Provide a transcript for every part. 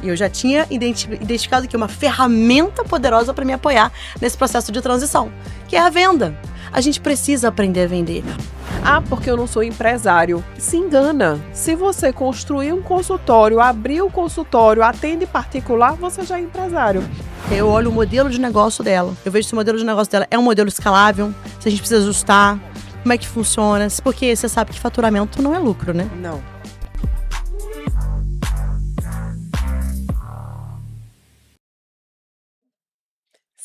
E eu já tinha identificado que uma ferramenta poderosa para me apoiar nesse processo de transição, que é a venda. A gente precisa aprender a vender. Ah, porque eu não sou empresário. Se engana. Se você construir um consultório, abrir o consultório, atende particular, você já é empresário. Eu olho o modelo de negócio dela. Eu vejo se o modelo de negócio dela é um modelo escalável, se a gente precisa ajustar, como é que funciona. Porque você sabe que faturamento não é lucro, né? Não.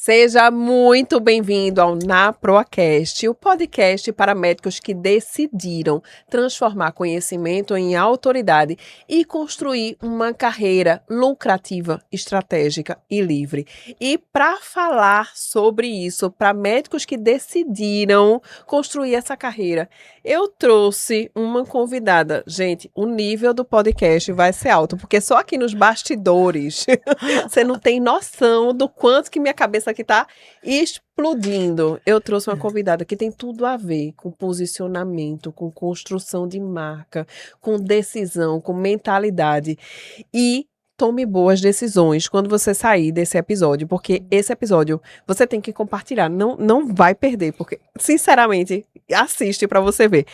Seja muito bem-vindo ao NaProAcast, o podcast para médicos que decidiram transformar conhecimento em autoridade e construir uma carreira lucrativa, estratégica e livre. E para falar sobre isso, para médicos que decidiram construir essa carreira, eu trouxe uma convidada. Gente, o nível do podcast vai ser alto, porque só aqui nos bastidores você não tem noção do quanto que minha cabeça aqui tá explodindo. Eu trouxe uma convidada que tem tudo a ver com posicionamento, com construção de marca, com decisão, com mentalidade. E tome boas decisões quando você sair desse episódio, porque esse episódio você tem que compartilhar, não vai perder, porque, sinceramente, assiste para você ver.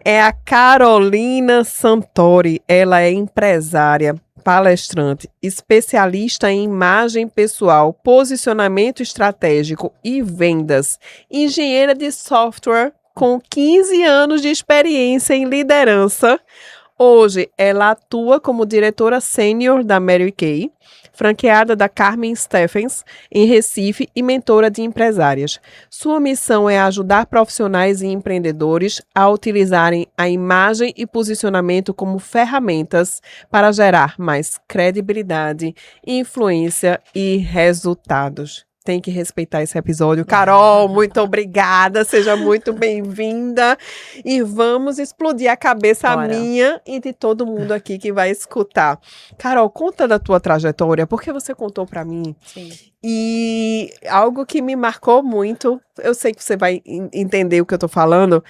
É a Carolina Santori, ela é empresária, palestrante, especialista em imagem pessoal, posicionamento estratégico e vendas, engenheira de software com 15 anos de experiência em liderança. Hoje, ela atua como diretora sênior da Mary Kay, franqueada da Carmen Stephens, em Recife e mentora de empresárias. Sua missão é ajudar profissionais e empreendedores a utilizarem a imagem e posicionamento como ferramentas para gerar mais credibilidade, influência e resultados. Tem que respeitar esse episódio. Carol, muito obrigada, seja muito bem-vinda. E vamos explodir a cabeça minha e de todo mundo aqui que vai escutar. Carol, conta da tua trajetória, porque você contou para mim. Sim. E algo que me marcou muito, eu sei que você vai entender o que eu tô falando,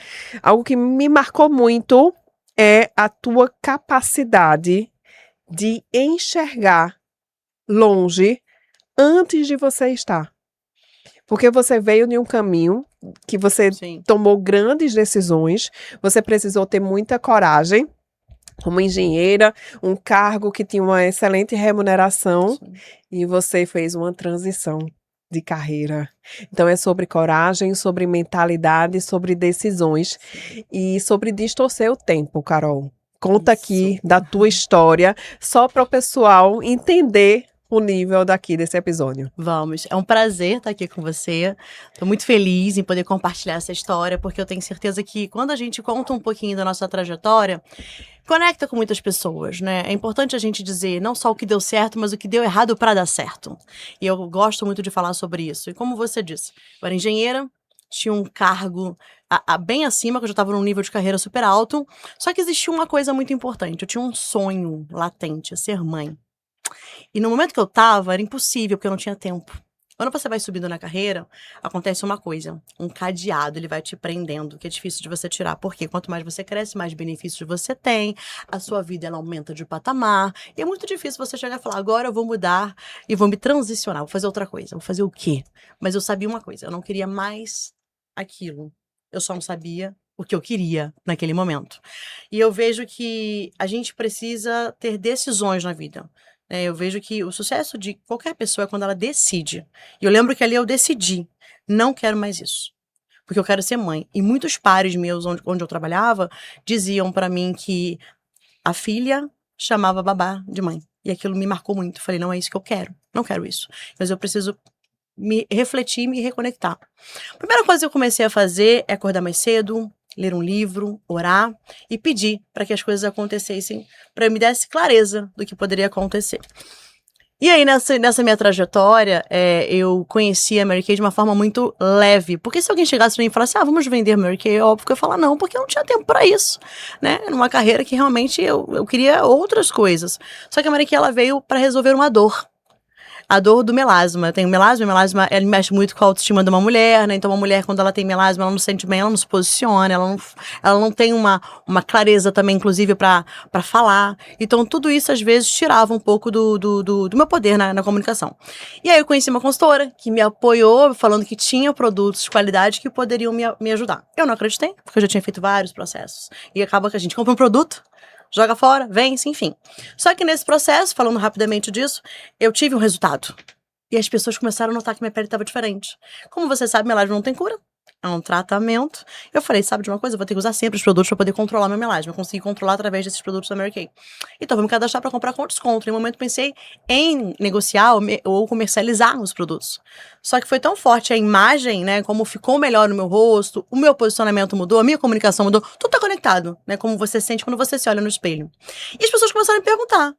algo que me marcou muito é a tua capacidade de enxergar longe antes de você estar. Porque você veio de um caminho que você tomou grandes decisões, você precisou ter muita coragem, como engenheira, um cargo que tinha uma excelente remuneração, e você fez uma transição de carreira. Então é sobre coragem, sobre mentalidade, sobre decisões e sobre distorcer o tempo, Carol. Conta aqui da tua história, só para o pessoal entender o nível daqui desse episódio. Vamos, é um prazer estar aqui com você. Estou muito feliz em poder compartilhar essa história, porque eu tenho certeza que quando a gente conta um pouquinho da nossa trajetória, conecta com muitas pessoas, né? É importante a gente dizer não só o que deu certo, mas o que deu errado para dar certo. E eu gosto muito de falar sobre isso. E como você disse, eu era engenheira, tinha um cargo bem acima, que eu já estava num nível de carreira super alto, só que existia uma coisa muito importante. Eu tinha um sonho latente, ser mãe. E no momento que eu tava, era impossível, porque eu não tinha tempo. Quando você vai subindo na carreira, acontece uma coisa. Um cadeado, ele vai te prendendo, que é difícil de você tirar. Porque quanto mais você cresce, mais benefícios você tem. A sua vida, ela aumenta de patamar. E é muito difícil você chegar e falar, agora eu vou mudar e vou me transicionar. Vou fazer outra coisa. Vou fazer o quê? Mas eu sabia uma coisa. Eu não queria mais aquilo. Eu só não sabia o que eu queria naquele momento. E eu vejo que a gente precisa ter decisões na vida. Eu vejo que o sucesso de qualquer pessoa é quando ela decide. E eu lembro que ali eu decidi, não quero mais isso, porque eu quero ser mãe. E muitos pares meus, onde eu trabalhava, diziam pra mim que a filha chamava a babá de mãe. E aquilo me marcou muito. Eu falei, não é isso que eu quero, não quero isso. Mas eu preciso me refletir e me reconectar. A primeira coisa que eu comecei a fazer é acordar mais cedo, ler um livro, orar e pedir para que as coisas acontecessem, para eu me desse clareza do que poderia acontecer. E aí, nessa minha trajetória, eu conheci a Mary Kay de uma forma muito leve. Porque se alguém chegasse pra mim e falasse, vamos vender Mary Kay, é óbvio que eu ia falar não, porque eu não tinha tempo para isso, né? Numa carreira que realmente eu queria outras coisas. Só que a Mary Kay, ela veio para resolver uma dor. a dor do melasma. Tem o melasma, ele mexe muito com a autoestima de uma mulher, né? Então, uma mulher, quando ela tem melasma, ela não se sente bem, ela não se posiciona, ela não tem uma clareza também, inclusive, pra falar. Então, tudo isso, às vezes, tirava um pouco do meu poder na comunicação. E aí, eu conheci uma consultora que me apoiou, falando que tinha produtos de qualidade que poderiam me ajudar. Eu não acreditei, porque eu já tinha feito vários processos. E acaba que a gente compra um produto, joga fora, vence, enfim. Só que nesse processo, falando rapidamente disso, eu tive um resultado. E as pessoas começaram a notar que minha pele estava diferente. Como você sabe, melasma não tem cura. É um tratamento. Eu falei, sabe de uma coisa? Eu vou ter que usar sempre os produtos para poder controlar meu melasma. Eu consegui controlar através desses produtos da Mary Kay. Então, vou me cadastrar para comprar com desconto. Em um momento, pensei em negociar ou comercializar os produtos. Só que foi tão forte a imagem, né? Como ficou melhor no meu rosto, o meu posicionamento mudou, a minha comunicação mudou. Tudo tá conectado, né? Como você sente quando você se olha no espelho. E as pessoas começaram a me perguntar: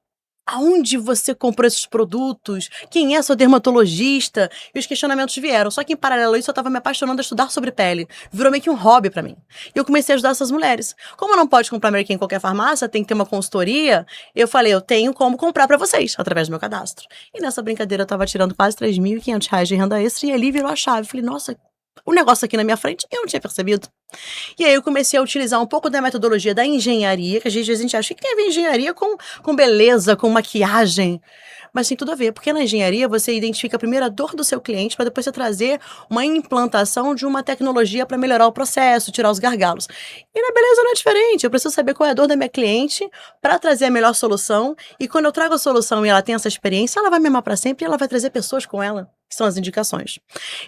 aonde você comprou esses produtos? Quem é seu dermatologista? E os questionamentos vieram. Só que, em paralelo a isso, eu estava me apaixonando a estudar sobre pele. Virou meio que um hobby pra mim. E eu comecei a ajudar essas mulheres. Como não pode comprar Mary Kay em qualquer farmácia, tem que ter uma consultoria, eu falei, eu tenho como comprar pra vocês, através do meu cadastro. E nessa brincadeira, eu tava tirando quase R$ 3.500 de renda extra, e ali virou a chave. Falei, nossa, o negócio aqui na minha frente, eu não tinha percebido. E aí eu comecei a utilizar um pouco da metodologia da engenharia, que às vezes a gente acha que tem a ver engenharia com beleza, com maquiagem. Mas tem tudo a ver, porque na engenharia você identifica primeiro a dor do seu cliente para depois você trazer uma implantação de uma tecnologia para melhorar o processo, tirar os gargalos. E na beleza não é diferente, eu preciso saber qual é a dor da minha cliente para trazer a melhor solução. E quando eu trago a solução e ela tem essa experiência, ela vai me amar para sempre e ela vai trazer pessoas com ela, que são as indicações.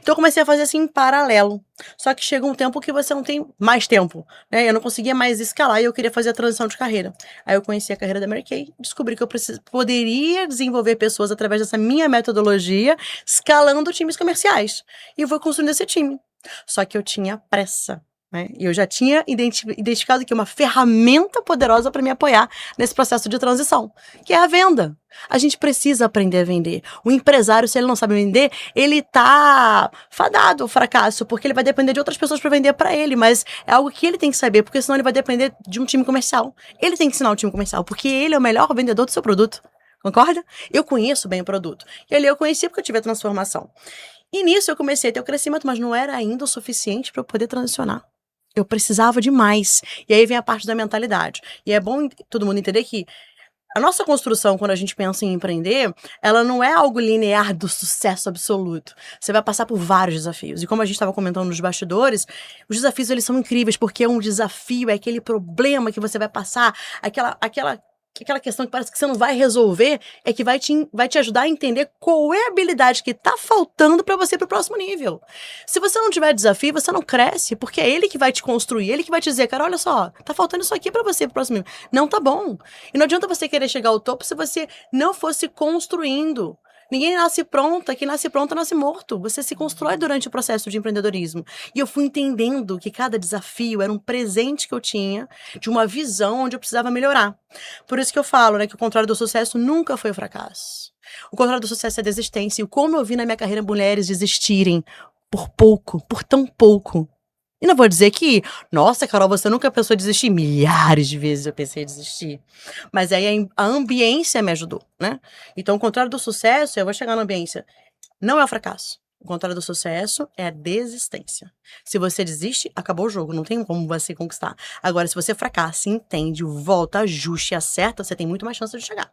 Então eu comecei a fazer assim em paralelo. Só que chega um tempo que você não tem mais tempo, né? Eu não conseguia mais escalar e eu queria fazer a transição de carreira. Aí eu conheci a carreira da Mary Kay, descobri que eu poderia desenvolver pessoas através dessa minha metodologia, escalando times comerciais. E eu vou construindo esse time. Só que eu tinha pressa, né? E eu já tinha identificado que uma ferramenta poderosa para me apoiar nesse processo de transição, que é a venda. A gente precisa aprender a vender. O empresário, se ele não sabe vender, ele tá fadado ao fracasso, porque ele vai depender de outras pessoas para vender para ele, mas é algo que ele tem que saber, porque senão ele vai depender de um time comercial. Ele tem que ensinar o time comercial, porque ele é o melhor vendedor do seu produto. Concorda? Eu conheço bem o produto. E ali eu conheci porque eu tive a transformação. E nisso eu comecei a ter o crescimento, mas não era ainda o suficiente para eu poder transicionar. Eu precisava de mais. E aí vem a parte da mentalidade. E é bom todo mundo entender que a nossa construção, quando a gente pensa em empreender, ela não é algo linear do sucesso absoluto. Você vai passar por vários desafios. E como a gente estava comentando nos bastidores, os desafios eles são incríveis, porque um desafio é aquele problema que você vai passar, aquela questão que parece que você não vai resolver, é que vai te ajudar a entender qual é a habilidade que tá faltando para você ir pro próximo nível. Se você não tiver desafio, você não cresce, porque é ele que vai te construir, ele que vai te dizer, cara, olha só, tá faltando isso aqui para você ir pro próximo nível. Não tá bom. E não adianta você querer chegar ao topo se você não fosse construindo. Ninguém nasce pronta, quem nasce pronta nasce morto. Você se constrói durante o processo de empreendedorismo. E eu fui entendendo que cada desafio era um presente que eu tinha de uma visão onde eu precisava melhorar. Por isso que eu falo, né, que o contrário do sucesso nunca foi o fracasso. O contrário do sucesso é a desistência. E como eu vi na minha carreira mulheres desistirem por pouco, por tão pouco. E não vou dizer que, nossa, Carol, você nunca pensou em desistir. Milhares de vezes eu pensei em desistir. Mas aí a ambiência me ajudou, né? Então, o contrário do sucesso, eu vou chegar na ambiência, não é o fracasso. O contrário do sucesso é a desistência. Se você desiste, acabou o jogo, não tem como você conquistar. Agora, se você fracassa, entende, volta, ajuste, acerta, você tem muito mais chance de chegar.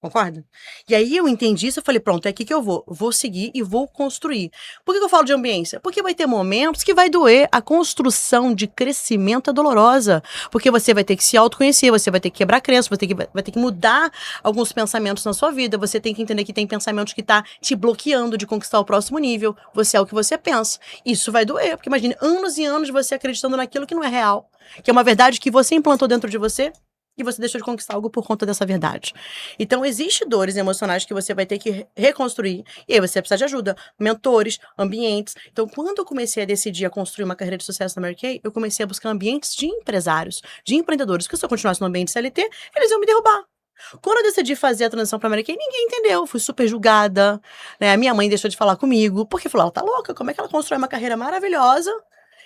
Concorda? E aí eu entendi isso, eu falei, pronto, é aqui que eu vou seguir e vou construir. Por que eu falo de ambiência? Porque vai ter momentos que vai doer, a construção de crescimento é dolorosa, porque você vai ter que se autoconhecer, você vai ter que quebrar crenças, vai ter que mudar alguns pensamentos na sua vida, você tem que entender que tem pensamentos que tá te bloqueando de conquistar o próximo nível, você é o que você pensa. Isso vai doer, porque imagine anos e anos você acreditando naquilo que não é real, que é uma verdade que você implantou dentro de você, e você deixou de conquistar algo por conta dessa verdade. Então, existem dores emocionais que você vai ter que reconstruir, e aí você precisa de ajuda, mentores, ambientes. Então, quando eu comecei a decidir a construir uma carreira de sucesso na Mary Kay, eu comecei a buscar ambientes de empresários, de empreendedores, porque se eu continuasse no ambiente CLT, eles iam me derrubar. Quando eu decidi fazer a transição pra Mary Kay, ninguém entendeu, fui super julgada, né? A minha mãe deixou de falar comigo, porque falou, ela tá louca, como é que ela constrói uma carreira maravilhosa,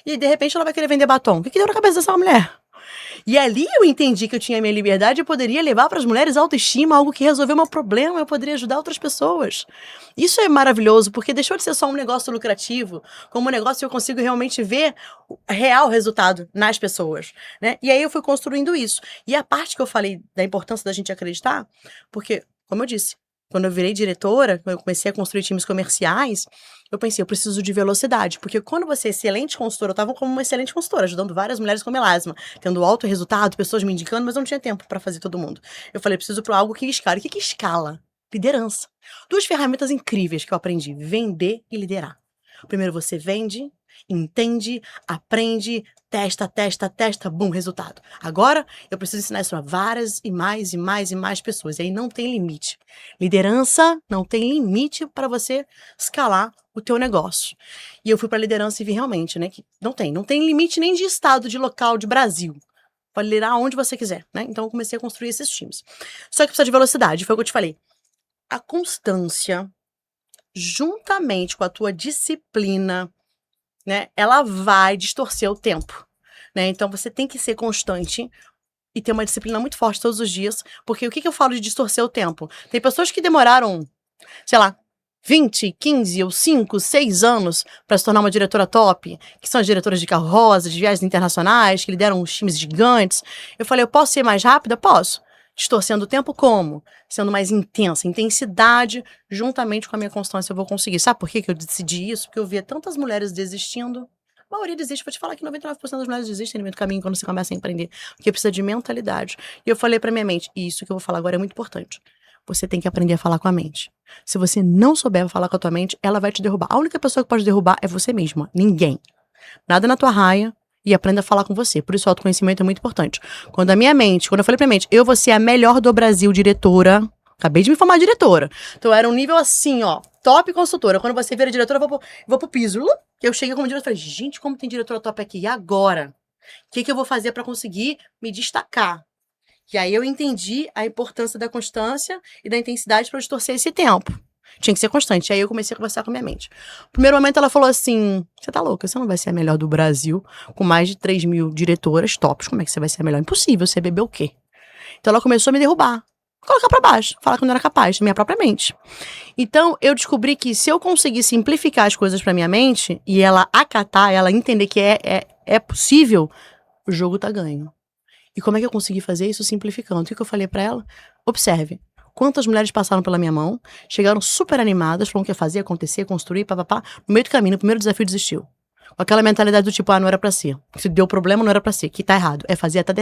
e de repente ela vai querer vender batom? O que deu na cabeça dessa mulher? E ali eu entendi que eu tinha a minha liberdade e poderia levar para as mulheres autoestima, algo que resolveu meu problema, eu poderia ajudar outras pessoas. Isso é maravilhoso, porque deixou de ser só um negócio lucrativo, como um negócio que eu consigo realmente ver o real resultado nas pessoas, né? E aí eu fui construindo isso. E a parte que eu falei da importância da gente acreditar, porque, como eu disse, quando eu virei diretora, quando eu comecei a construir times comerciais, eu pensei, eu preciso de velocidade. Porque quando você é excelente consultora, eu estava como uma excelente consultora, ajudando várias mulheres com melasma, tendo alto resultado, pessoas me indicando, mas eu não tinha tempo para fazer todo mundo. Eu falei, preciso para algo que escala. O que escala? Liderança. 2 ferramentas incríveis que eu aprendi: vender e liderar. Primeiro você vende, entende, aprende, testa, bum, resultado. Agora, eu preciso ensinar isso a várias e mais pessoas. E aí não tem limite. Liderança não tem limite para você escalar o teu negócio. E eu fui para liderança e vi realmente, né, que não tem limite nem de estado, de local, de Brasil. Pode liderar onde você quiser, né? Então eu comecei a construir esses times. Só que precisa de velocidade, foi o que eu te falei. A constância, juntamente com a tua disciplina, né, ela vai distorcer o tempo, né? Então você tem que ser constante e ter uma disciplina muito forte todos os dias, porque o que eu falo de distorcer o tempo? Tem pessoas que demoraram, sei lá, 20, 15 ou 5, 6 anos para se tornar uma diretora top, que são as diretoras de carro rosa, de viagens internacionais, que lideram uns times gigantes. Eu falei, eu posso ser mais rápida? Posso. Distorcendo o tempo como? Sendo mais intensa. Intensidade, juntamente com a minha constância, eu vou conseguir. Sabe por que eu decidi isso? Porque eu via tantas mulheres desistindo. A maioria desiste. Vou te falar que 99% das mulheres desistem no meio do caminho quando você começa a empreender. Porque precisa de mentalidade. E eu falei pra minha mente, e isso que eu vou falar agora é muito importante. Você tem que aprender a falar com a mente. Se você não souber falar com a tua mente, ela vai te derrubar. A única pessoa que pode derrubar é você mesma. Ninguém. Nada na tua raia. E aprenda a falar com você. Por isso o autoconhecimento é muito importante. Quando eu falei pra minha mente, eu vou ser a melhor do Brasil diretora. Acabei de me formar diretora. Então eu era um nível assim, ó, top consultora. Quando você vira diretora, eu vou pro piso. Eu cheguei como diretora e falei, gente, como tem diretora top aqui? E agora? O que eu vou fazer pra conseguir me destacar? E aí eu entendi a importância da constância e da intensidade pra distorcer esse tempo. Tinha que ser constante. E aí eu comecei a conversar com a minha mente. No primeiro momento ela falou assim, você tá louca, você não vai ser a melhor do Brasil, com mais de 3.000 diretoras tops, como é que você vai ser a melhor? Impossível, você bebeu o quê? Então ela começou a me derrubar, colocar pra baixo, falar que eu não era capaz, minha própria mente. Então eu descobri que se eu conseguir simplificar as coisas pra minha mente, e ela acatar, ela entender que é possível, o jogo tá ganho. E como é que eu consegui fazer isso? Simplificando. O que eu falei pra ela? Observe. Quantas mulheres passaram pela minha mão, chegaram super animadas, falaram o que ia fazer, acontecer, construir, papapá. No meio do caminho, no primeiro desafio, desistiu. Com aquela mentalidade do tipo, não era pra ser. Se deu problema, não era pra ser. Que tá errado. É fazer até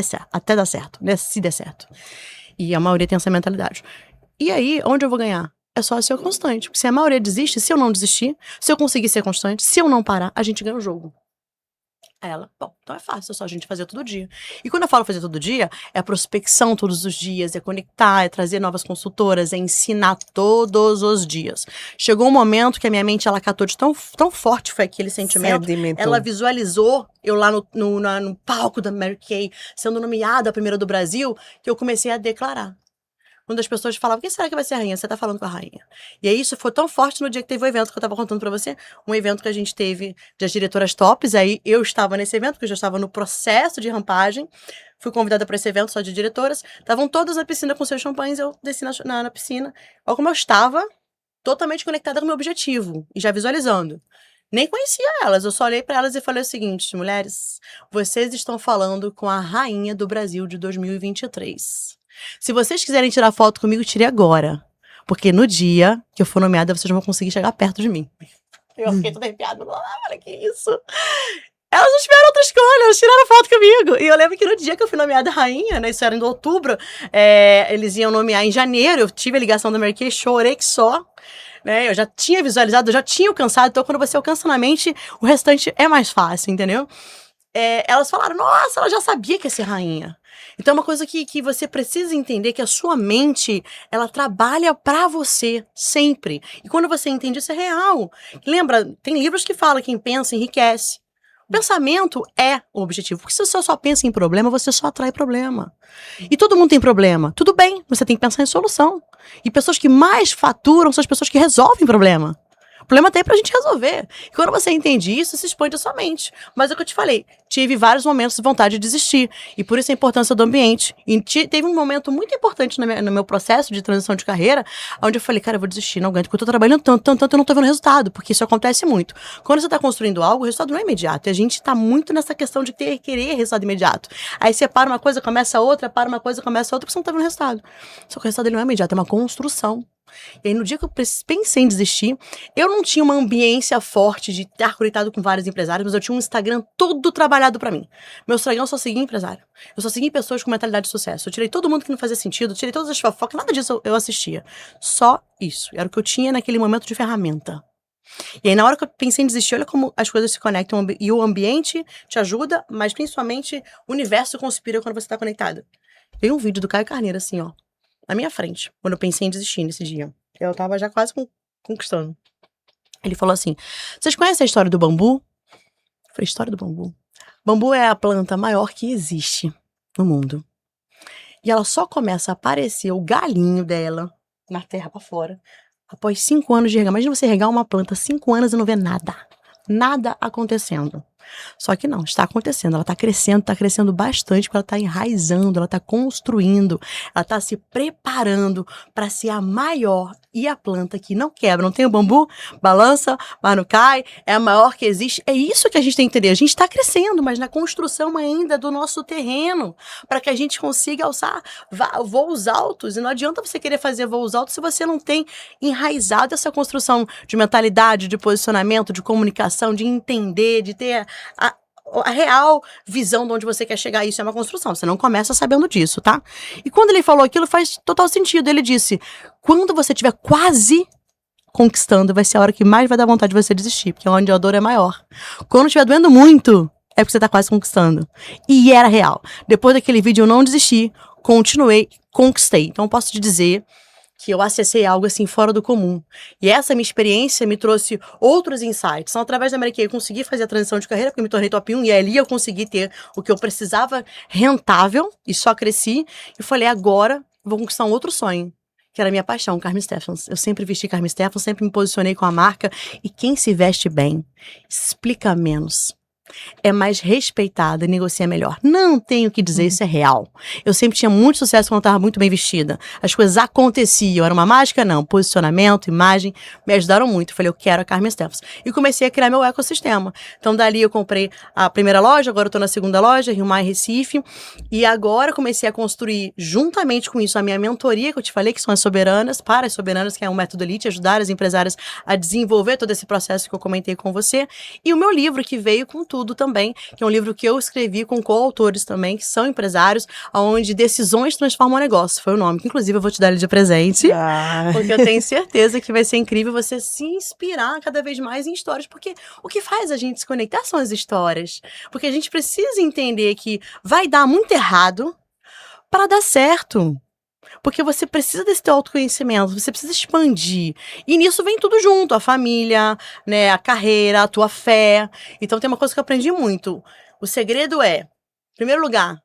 dar certo. Né? Se der certo. E a maioria tem essa mentalidade. E aí, onde eu vou ganhar? É só ser constante. Porque se a maioria desiste, se eu não desistir, se eu conseguir ser constante, se eu não parar, a gente ganha o jogo. Aí ela, bom, então é fácil, é só a gente fazer todo dia. E quando eu falo fazer todo dia, é prospecção todos os dias, é conectar, é trazer novas consultoras, é ensinar todos os dias. Chegou um momento que a minha mente, ela catou de tão forte foi aquele sentimento. Sedimentou. Ela visualizou eu lá no palco da Mary Kay, sendo nomeada a primeira do Brasil, que eu comecei a declarar. Quando as pessoas falavam, quem será que vai ser a rainha? Você tá falando com a rainha. E aí isso foi tão forte no dia que teve o evento que eu tava contando pra você. Um evento que a gente teve das diretoras tops. Aí eu estava nesse evento, porque eu já estava no processo de rampagem. Fui convidada pra esse evento só de diretoras. Estavam todas na piscina com seus champanhes. Eu desci na piscina. Olha como eu estava totalmente conectada com o meu objetivo. E já visualizando. Nem conhecia elas. Eu só olhei pra elas e falei o seguinte, mulheres, vocês estão falando com a rainha do Brasil de 2023. Se vocês quiserem tirar foto comigo, tire agora. Porque no dia que eu for nomeada, vocês vão conseguir chegar perto de mim. Eu fiquei toda arrepiada. Olha que isso. Elas não tiveram outra escolha, elas tiraram foto comigo. E eu lembro que no dia que eu fui nomeada rainha, né, isso era em outubro, eles iam nomear em janeiro, eu tive a ligação da Mary Kay, chorei que só. Né, eu já tinha visualizado, eu já tinha alcançado, então quando você alcança na mente, o restante é mais fácil, entendeu? Elas falaram, nossa, ela já sabia que ia ser rainha. Então é uma coisa que você precisa entender, que a sua mente, ela trabalha pra você, sempre. E quando você entende, isso é real. Lembra, tem livros que falam, quem pensa enriquece. O pensamento é o objetivo. Porque se você só pensa em problema, você só atrai problema. E todo mundo tem problema. Tudo bem, você tem que pensar em solução. E pessoas que mais faturam são as pessoas que resolvem problema. problema tá aí pra gente resolver. E quando você entende isso, se expande a sua mente. Mas é o que eu te falei, tive vários momentos de vontade de desistir. E por isso a importância do ambiente. E teve um momento muito importante no meu processo de transição de carreira, onde eu falei, cara, eu vou desistir, não aguento, porque eu tô trabalhando tanto, eu não tô vendo resultado, porque isso acontece muito. Quando você tá construindo algo, o resultado não é imediato. E a gente tá muito nessa questão de querer resultado imediato. Aí você para uma coisa, começa outra, para uma coisa, começa outra, porque você não tá vendo resultado. Só que o resultado ele não é imediato, é uma construção. E aí, no dia que eu pensei em desistir, eu não tinha uma ambiência forte de estar conectado com vários empresários, mas eu tinha um Instagram todo trabalhado pra mim. Meu Instagram eu só seguia empresário. Eu só seguia pessoas com mentalidade de sucesso. Eu tirei todo mundo que não fazia sentido, eu tirei todas as fofocas, nada disso eu assistia. Só isso. Era o que eu tinha naquele momento de ferramenta. E aí, na hora que eu pensei em desistir, olha como as coisas se conectam. E o ambiente te ajuda, mas principalmente o universo conspira quando você tá conectado. Veio um vídeo do Caio Carneiro, assim, ó, na minha frente, quando eu pensei em desistir nesse dia. Eu tava já quase conquistando. Ele falou assim, vocês conhecem a história do bambu? Eu falei, história do bambu? Bambu é a planta maior que existe no mundo. E ela só começa a aparecer o galinho dela na terra pra fora após 5 anos de regar. Imagina você regar uma planta 5 anos e não ver nada. Nada acontecendo. Só que não, está acontecendo, ela está crescendo bastante, porque ela está enraizando, ela está construindo, ela está se preparando para ser a maior e a planta que não quebra, não tem o bambu, balança, mas não cai, é a maior que existe. É isso que a gente tem que entender, a gente está crescendo, mas na construção ainda do nosso terreno, para que a gente consiga alçar voos altos, e não adianta você querer fazer voos altos se você não tem enraizado essa construção de mentalidade, de posicionamento, de comunicação, de entender, de ter a real visão de onde você quer chegar. Isso é uma construção, você não começa sabendo disso, tá? E quando ele falou aquilo, faz total sentido. Ele disse, quando você estiver quase conquistando, vai ser a hora que mais vai dar vontade de você desistir, porque é onde a dor é maior. Quando estiver doendo muito, é porque você tá quase conquistando. E era real. Depois daquele vídeo eu não desisti, continuei, conquistei. Então eu posso te dizer que eu acessei algo assim fora do comum. E essa minha experiência me trouxe outros insights. Então, através da Mary Kay, eu consegui fazer a transição de carreira, porque eu me tornei top 1, e ali eu consegui ter o que eu precisava rentável, e só cresci. E falei, agora vou conquistar um outro sonho, que era a minha paixão, Carmen Stephens. Eu sempre vesti Carmen Stephens, sempre me posicionei com a marca. E quem se veste bem, explica menos, é mais respeitada e negocia melhor. Não tenho o que dizer, isso é real. Eu sempre tinha muito sucesso quando eu estava muito bem vestida. As coisas aconteciam. Era uma mágica? Não. Posicionamento, imagem, me ajudaram muito. Eu falei, eu quero a Carmen Stephens. E comecei a criar meu ecossistema. Então, dali eu comprei a primeira loja, agora eu estou na segunda loja, Rio Mar, Recife. E agora comecei a construir, juntamente com isso, a minha mentoria, que eu te falei, que são as soberanas, para as soberanas, que é um método elite, ajudar as empresárias a desenvolver todo esse processo que eu comentei com você. E o meu livro, que veio com tudo também, que é um livro que eu escrevi com coautores também, que são empresários, onde decisões transformam o negócio. Foi o nome, que inclusive eu vou te dar ele de presente, porque eu tenho certeza que vai ser incrível você se inspirar cada vez mais em histórias, porque o que faz a gente se conectar são as histórias. Porque a gente precisa entender que vai dar muito errado para dar certo. Porque você precisa desse teu autoconhecimento, você precisa expandir. E nisso vem tudo junto, a família, né, a carreira, a tua fé. Então tem uma coisa que eu aprendi muito. O segredo é, em primeiro lugar,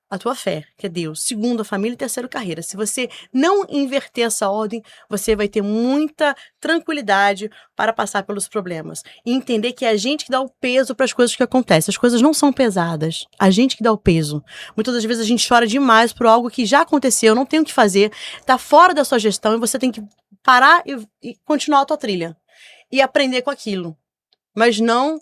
a tua fé, que é Deus. Segundo, a família. E terceiro, carreira. Se você não inverter essa ordem, você vai ter muita tranquilidade para passar pelos problemas. E entender que é a gente que dá o peso para as coisas que acontecem. As coisas não são pesadas. A gente que dá o peso. Muitas das vezes a gente chora demais por algo que já aconteceu, não tem o que fazer, tá fora da sua gestão e você tem que parar e continuar a tua trilha. E aprender com aquilo. Mas não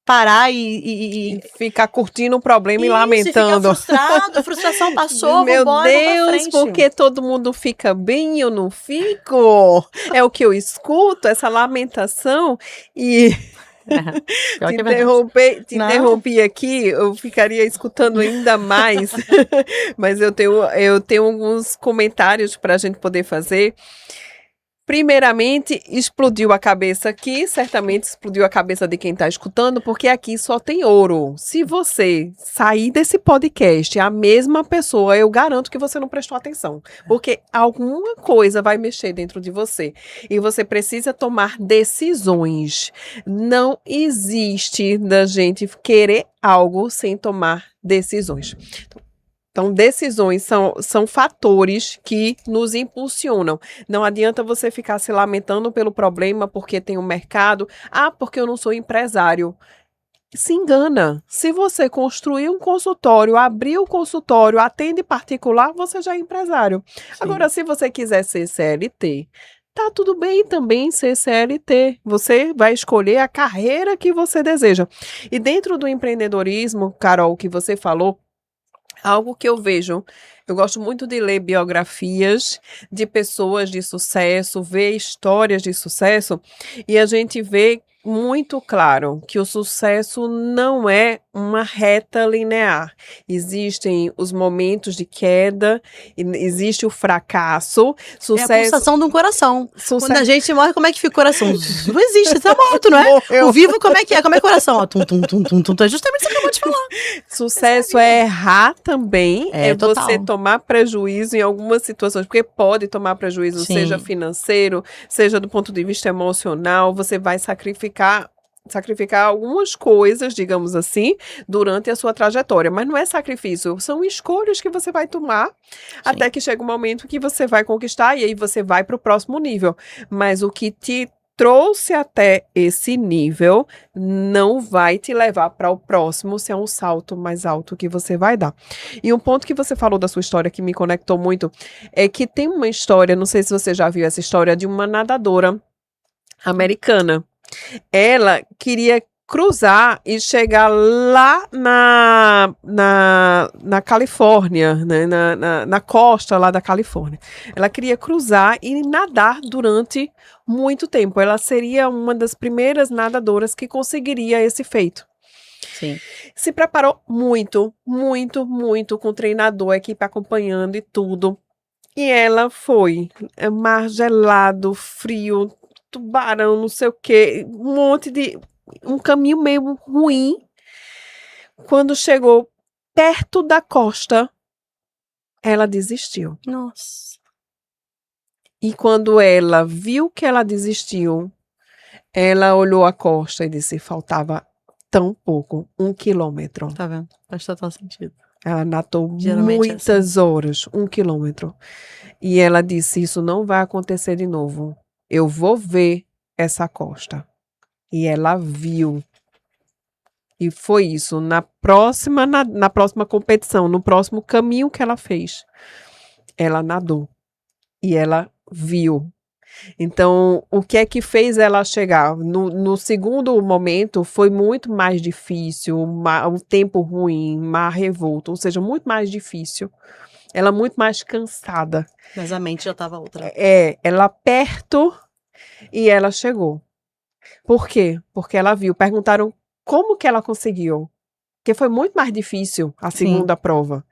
parar e ficar curtindo o problema e lamentando. E ficar frustrado, a frustração passou, meu vambora, Deus, porque todo mundo fica bem e eu não fico. É o que eu escuto, essa lamentação. E te interrompi aqui, eu ficaria escutando ainda mais. Mas eu tenho alguns comentários para a gente poder fazer. Primeiramente, explodiu a cabeça aqui, certamente explodiu a cabeça de quem está escutando, porque aqui só tem ouro. Se você sair desse podcast, a mesma pessoa, eu garanto que você não prestou atenção, porque alguma coisa vai mexer dentro de você e você precisa tomar decisões. Não existe da gente querer algo sem tomar decisões. Então, Então, decisões são fatores que nos impulsionam. Não adianta você ficar se lamentando pelo problema porque tem um mercado. Ah, porque eu não sou empresário. Se engana. Se você construir um consultório, abrir o consultório, atende particular, você já é empresário. Sim. Agora, se você quiser ser CLT, tá tudo bem também ser CLT. Você vai escolher a carreira que você deseja. E dentro do empreendedorismo, Carol, que você falou, algo que eu vejo, eu gosto muito de ler biografias de pessoas de sucesso, ver histórias de sucesso, e a gente vê muito claro que o sucesso não é uma reta linear. Existem os momentos de queda, existe o fracasso, É a sucesso. pulsação do coração. Sucesso. Quando a gente morre, como é que fica o coração? Não existe, tá morto, não é? Morreu. O vivo, como é que é? Como é o coração? Ó, tum, tum, tum, tum, tum, tum. É justamente isso que eu acabou de falar. Sucesso é errar também, É, é total. você tomar prejuízo em algumas situações, porque pode tomar prejuízo, Sim. seja financeiro, seja do ponto de vista emocional, você vai sacrificar algumas coisas, digamos assim, durante a sua trajetória, mas não é sacrifício, são escolhas que você vai tomar até que chega um momento que você vai conquistar e aí você vai para o próximo nível, mas o que te trouxe até esse nível não vai te levar para o próximo se é um salto mais alto que você vai dar. E um ponto que você falou da sua história que me conectou muito é que tem uma história, não sei se você já viu essa história, de uma nadadora americana. Ela queria cruzar e chegar lá na Califórnia, né, na costa lá da Califórnia. Ela queria cruzar e nadar durante muito tempo. Ela seria uma das primeiras nadadoras que conseguiria esse feito. Sim. Se preparou muito, muito, muito com o treinador, a equipe acompanhando e tudo. E ela foi. Mar gelado, frio, tubarão, não sei o quê, um caminho meio ruim. Quando chegou perto da costa, ela desistiu. Nossa. E quando ela viu que ela desistiu, ela olhou a costa e disse, faltava tão pouco, 1 quilômetro. Tá vendo? Faz total sentido. Ela nadou Geralmente é muitas horas, 1 quilômetro. E ela disse, isso não vai acontecer de novo. Eu vou ver essa costa. E ela viu. E foi isso. Na próxima competição, no próximo caminho que ela fez, ela nadou. E ela viu. Então, o que é que fez ela chegar? No segundo momento, foi muito mais difícil, um tempo ruim, mar revolto, ou seja, muito mais difícil. Ela muito mais cansada. Mas a mente já tava outra. Ela perto e ela chegou. Por quê? Porque ela viu. Perguntaram como que ela conseguiu. Porque foi muito mais difícil a segunda prova.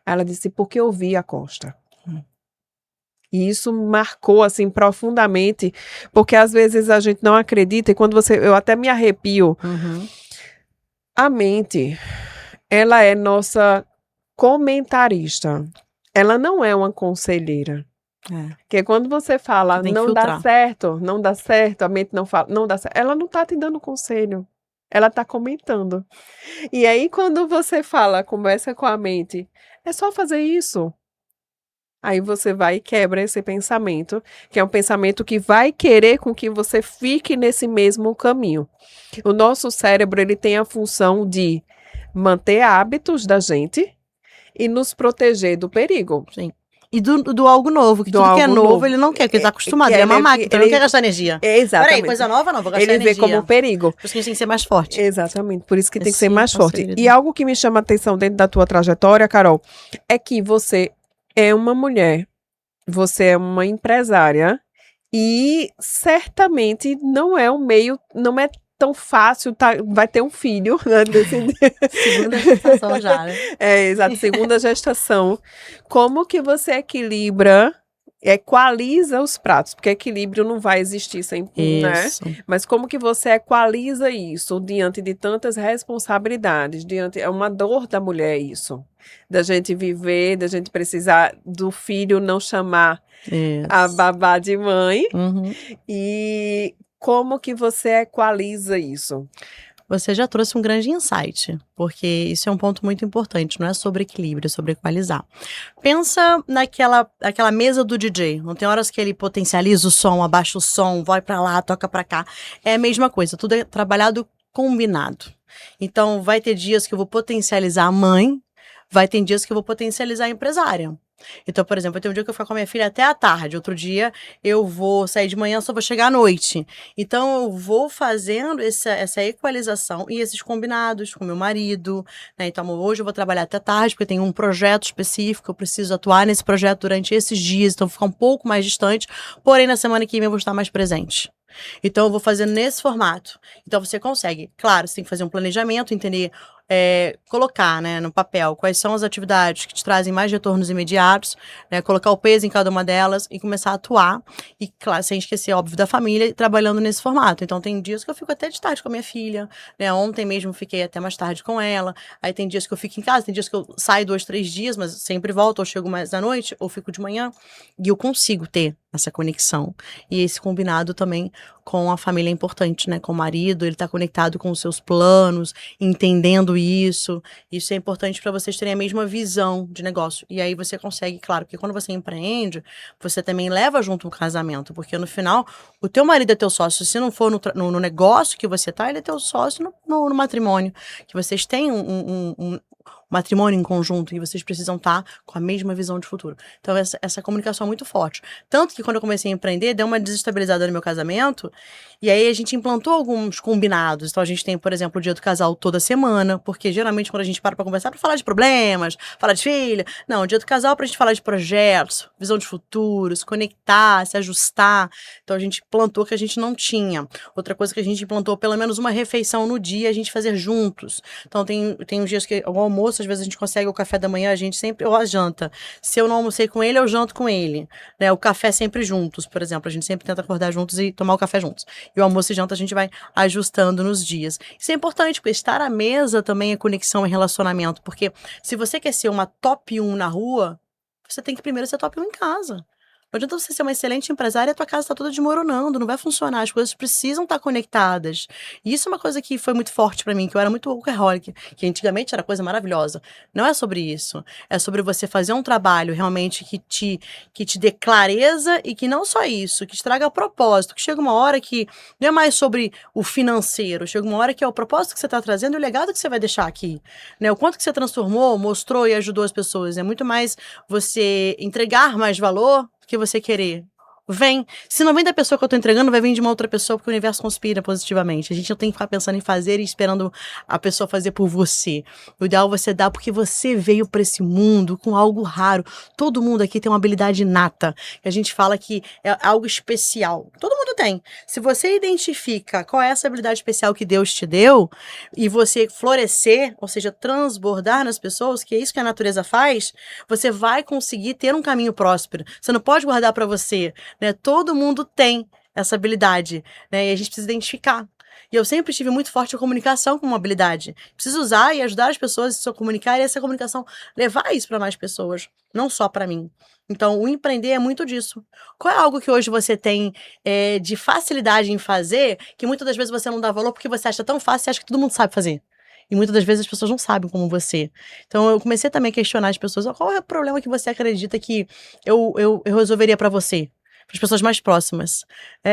Ela disse, porque eu vi a costa. E isso marcou, assim, profundamente, porque às vezes a gente não acredita, e quando eu até me arrepio. A mente, ela é nossa comentarista. Ela não é uma conselheira. Porque quando você fala, não dá certo, a mente não fala, não dá certo, ela não tá te dando conselho. Ela tá comentando. E aí, quando você fala, conversa com a mente, é só fazer isso. Aí você vai e quebra esse pensamento, que é um pensamento que vai querer com que você fique nesse mesmo caminho. O nosso cérebro, ele tem a função de manter hábitos da gente e nos proteger do perigo. Sim. E do algo novo, que tudo que é novo, ele não quer, porque ele tá acostumado, ele é uma máquina, então ele não quer gastar energia. Exatamente. Peraí, coisa nova não, vou gastar energia. Ele vê como perigo. Por isso que a gente tem que ser mais forte. Exatamente, por isso que tem que ser mais forte. E algo que me chama a atenção dentro da tua trajetória, Carol, é que você é uma mulher, você é uma empresária e certamente não é não é tão fácil, vai ter um filho, né? Segunda gestação já, né? Exato, segunda gestação. Como que você equaliza os pratos? Porque equilíbrio não vai existir sempre, né? Mas como que você equaliza isso diante de tantas responsabilidades? É uma dor da mulher isso. Da gente viver, da gente precisar do filho não chamar a babá de mãe. E como que você equaliza isso? você já trouxe um grande insight, porque isso é um ponto muito importante, não é sobre equilíbrio, é sobre equalizar. Pensa naquela mesa do DJ, não tem horas que ele potencializa o som, abaixa o som, vai pra lá, toca pra cá. É a mesma coisa, tudo é trabalhado combinado. Então, vai ter dias que eu vou potencializar a mãe, vai ter dias que eu vou potencializar a empresária. Então, por exemplo, eu tenho um dia que eu fico com a minha filha até à tarde, outro dia eu vou sair de manhã, só vou chegar à noite. Então, eu vou fazendo essa equalização e esses combinados com meu marido, né? Então, hoje eu vou trabalhar até tarde, porque tem um projeto específico, eu preciso atuar nesse projeto durante esses dias, então ficar um pouco mais distante, porém, na semana que vem eu vou estar mais presente. Então, eu vou fazendo nesse formato. Então, você consegue. Claro, você tem que fazer um planejamento, entender, colocar, né, no papel quais são as atividades que te trazem mais retornos imediatos, né, colocar o peso em cada uma delas e começar a atuar. E, claro, sem esquecer, óbvio, da família, trabalhando nesse formato. Então, tem dias que eu fico até de tarde com a minha filha, né? Ontem mesmo fiquei até mais tarde com ela. Aí tem dias que eu fico em casa, tem dias que eu saio 2, 3 dias, mas sempre volto, ou chego mais à noite, ou fico de manhã. E eu consigo ter essa conexão. E esse combinado também com a família é importante, né? Com o marido, ele tá conectado com os seus planos, entendendo isso. Isso é importante para vocês terem a mesma visão de negócio. E aí você consegue, claro, porque quando você empreende, você também leva junto um casamento, porque no final, o teu marido é teu sócio. Se não for no negócio que você tá, ele é teu sócio no matrimônio. Que vocês têm um matrimônio em conjunto e vocês precisam estar com a mesma visão de futuro. Então, essa comunicação é muito forte. Tanto que quando eu comecei a empreender, deu uma desestabilizada no meu casamento, e aí a gente implantou alguns combinados. Então, a gente tem, por exemplo, o dia do casal toda semana, porque geralmente quando a gente para pra conversar, é pra falar de problemas, falar de filha. Não, o dia do casal é pra gente falar de projetos, visão de futuro, se conectar, se ajustar. Então, a gente plantou que a gente não tinha. Outra coisa que a gente implantou, pelo menos uma refeição no dia, a gente fazer juntos. Então, tem uns dias que o almoço, às vezes a gente consegue o café da manhã, a gente sempre, ou a janta. Se eu não almocei com ele, eu janto com ele. Né? O café sempre juntos, por exemplo. A gente sempre tenta acordar juntos e tomar o café juntos. E o almoço e janta a gente vai ajustando nos dias. Isso é importante, porque estar à mesa também é conexão e relacionamento. Porque se você quer ser uma top 1 na rua, você tem que primeiro ser top 1 em casa. Não adianta você ser uma excelente empresária e a tua casa está toda desmoronando, não vai funcionar, as coisas precisam estar conectadas. E isso é uma coisa que foi muito forte para mim, que eu era muito workaholic, que antigamente era coisa maravilhosa. Não é sobre isso, é sobre você fazer um trabalho realmente que te dê clareza e que não só isso, que te traga propósito, que chega uma hora que não é mais sobre o financeiro, chega uma hora que é o propósito que você está trazendo e o legado que você vai deixar aqui. Né? O quanto que você transformou, mostrou e ajudou as pessoas. É muito mais você entregar mais valor que você querer. Vem. Se não vem da pessoa que eu tô entregando, vai vir de uma outra pessoa, porque o universo conspira positivamente. A gente não tem que ficar pensando em fazer e esperando a pessoa fazer por você. O ideal é você dar porque você veio para esse mundo com algo raro. Todo mundo aqui tem uma habilidade inata. Que a gente fala que é algo especial. Todo mundo tem. Se você identifica qual é essa habilidade especial que Deus te deu, e você florescer, ou seja, transbordar nas pessoas, que é isso que a natureza faz, você vai conseguir ter um caminho próspero. Você não pode guardar para você. Né? Todo mundo tem essa habilidade, né? E a gente precisa identificar. E eu sempre tive muito forte a comunicação como uma habilidade. Preciso usar e ajudar as pessoas a se comunicar e essa comunicação levar isso para mais pessoas, não só para mim. Então, o empreender é muito disso. Qual é algo que hoje você tem de facilidade em fazer, que muitas das vezes você não dá valor porque você acha tão fácil e acha que todo mundo sabe fazer? E muitas das vezes as pessoas não sabem como você. Então, eu comecei também a questionar as pessoas. Qual é o problema que você acredita que eu resolveria para você? Para as pessoas mais próximas.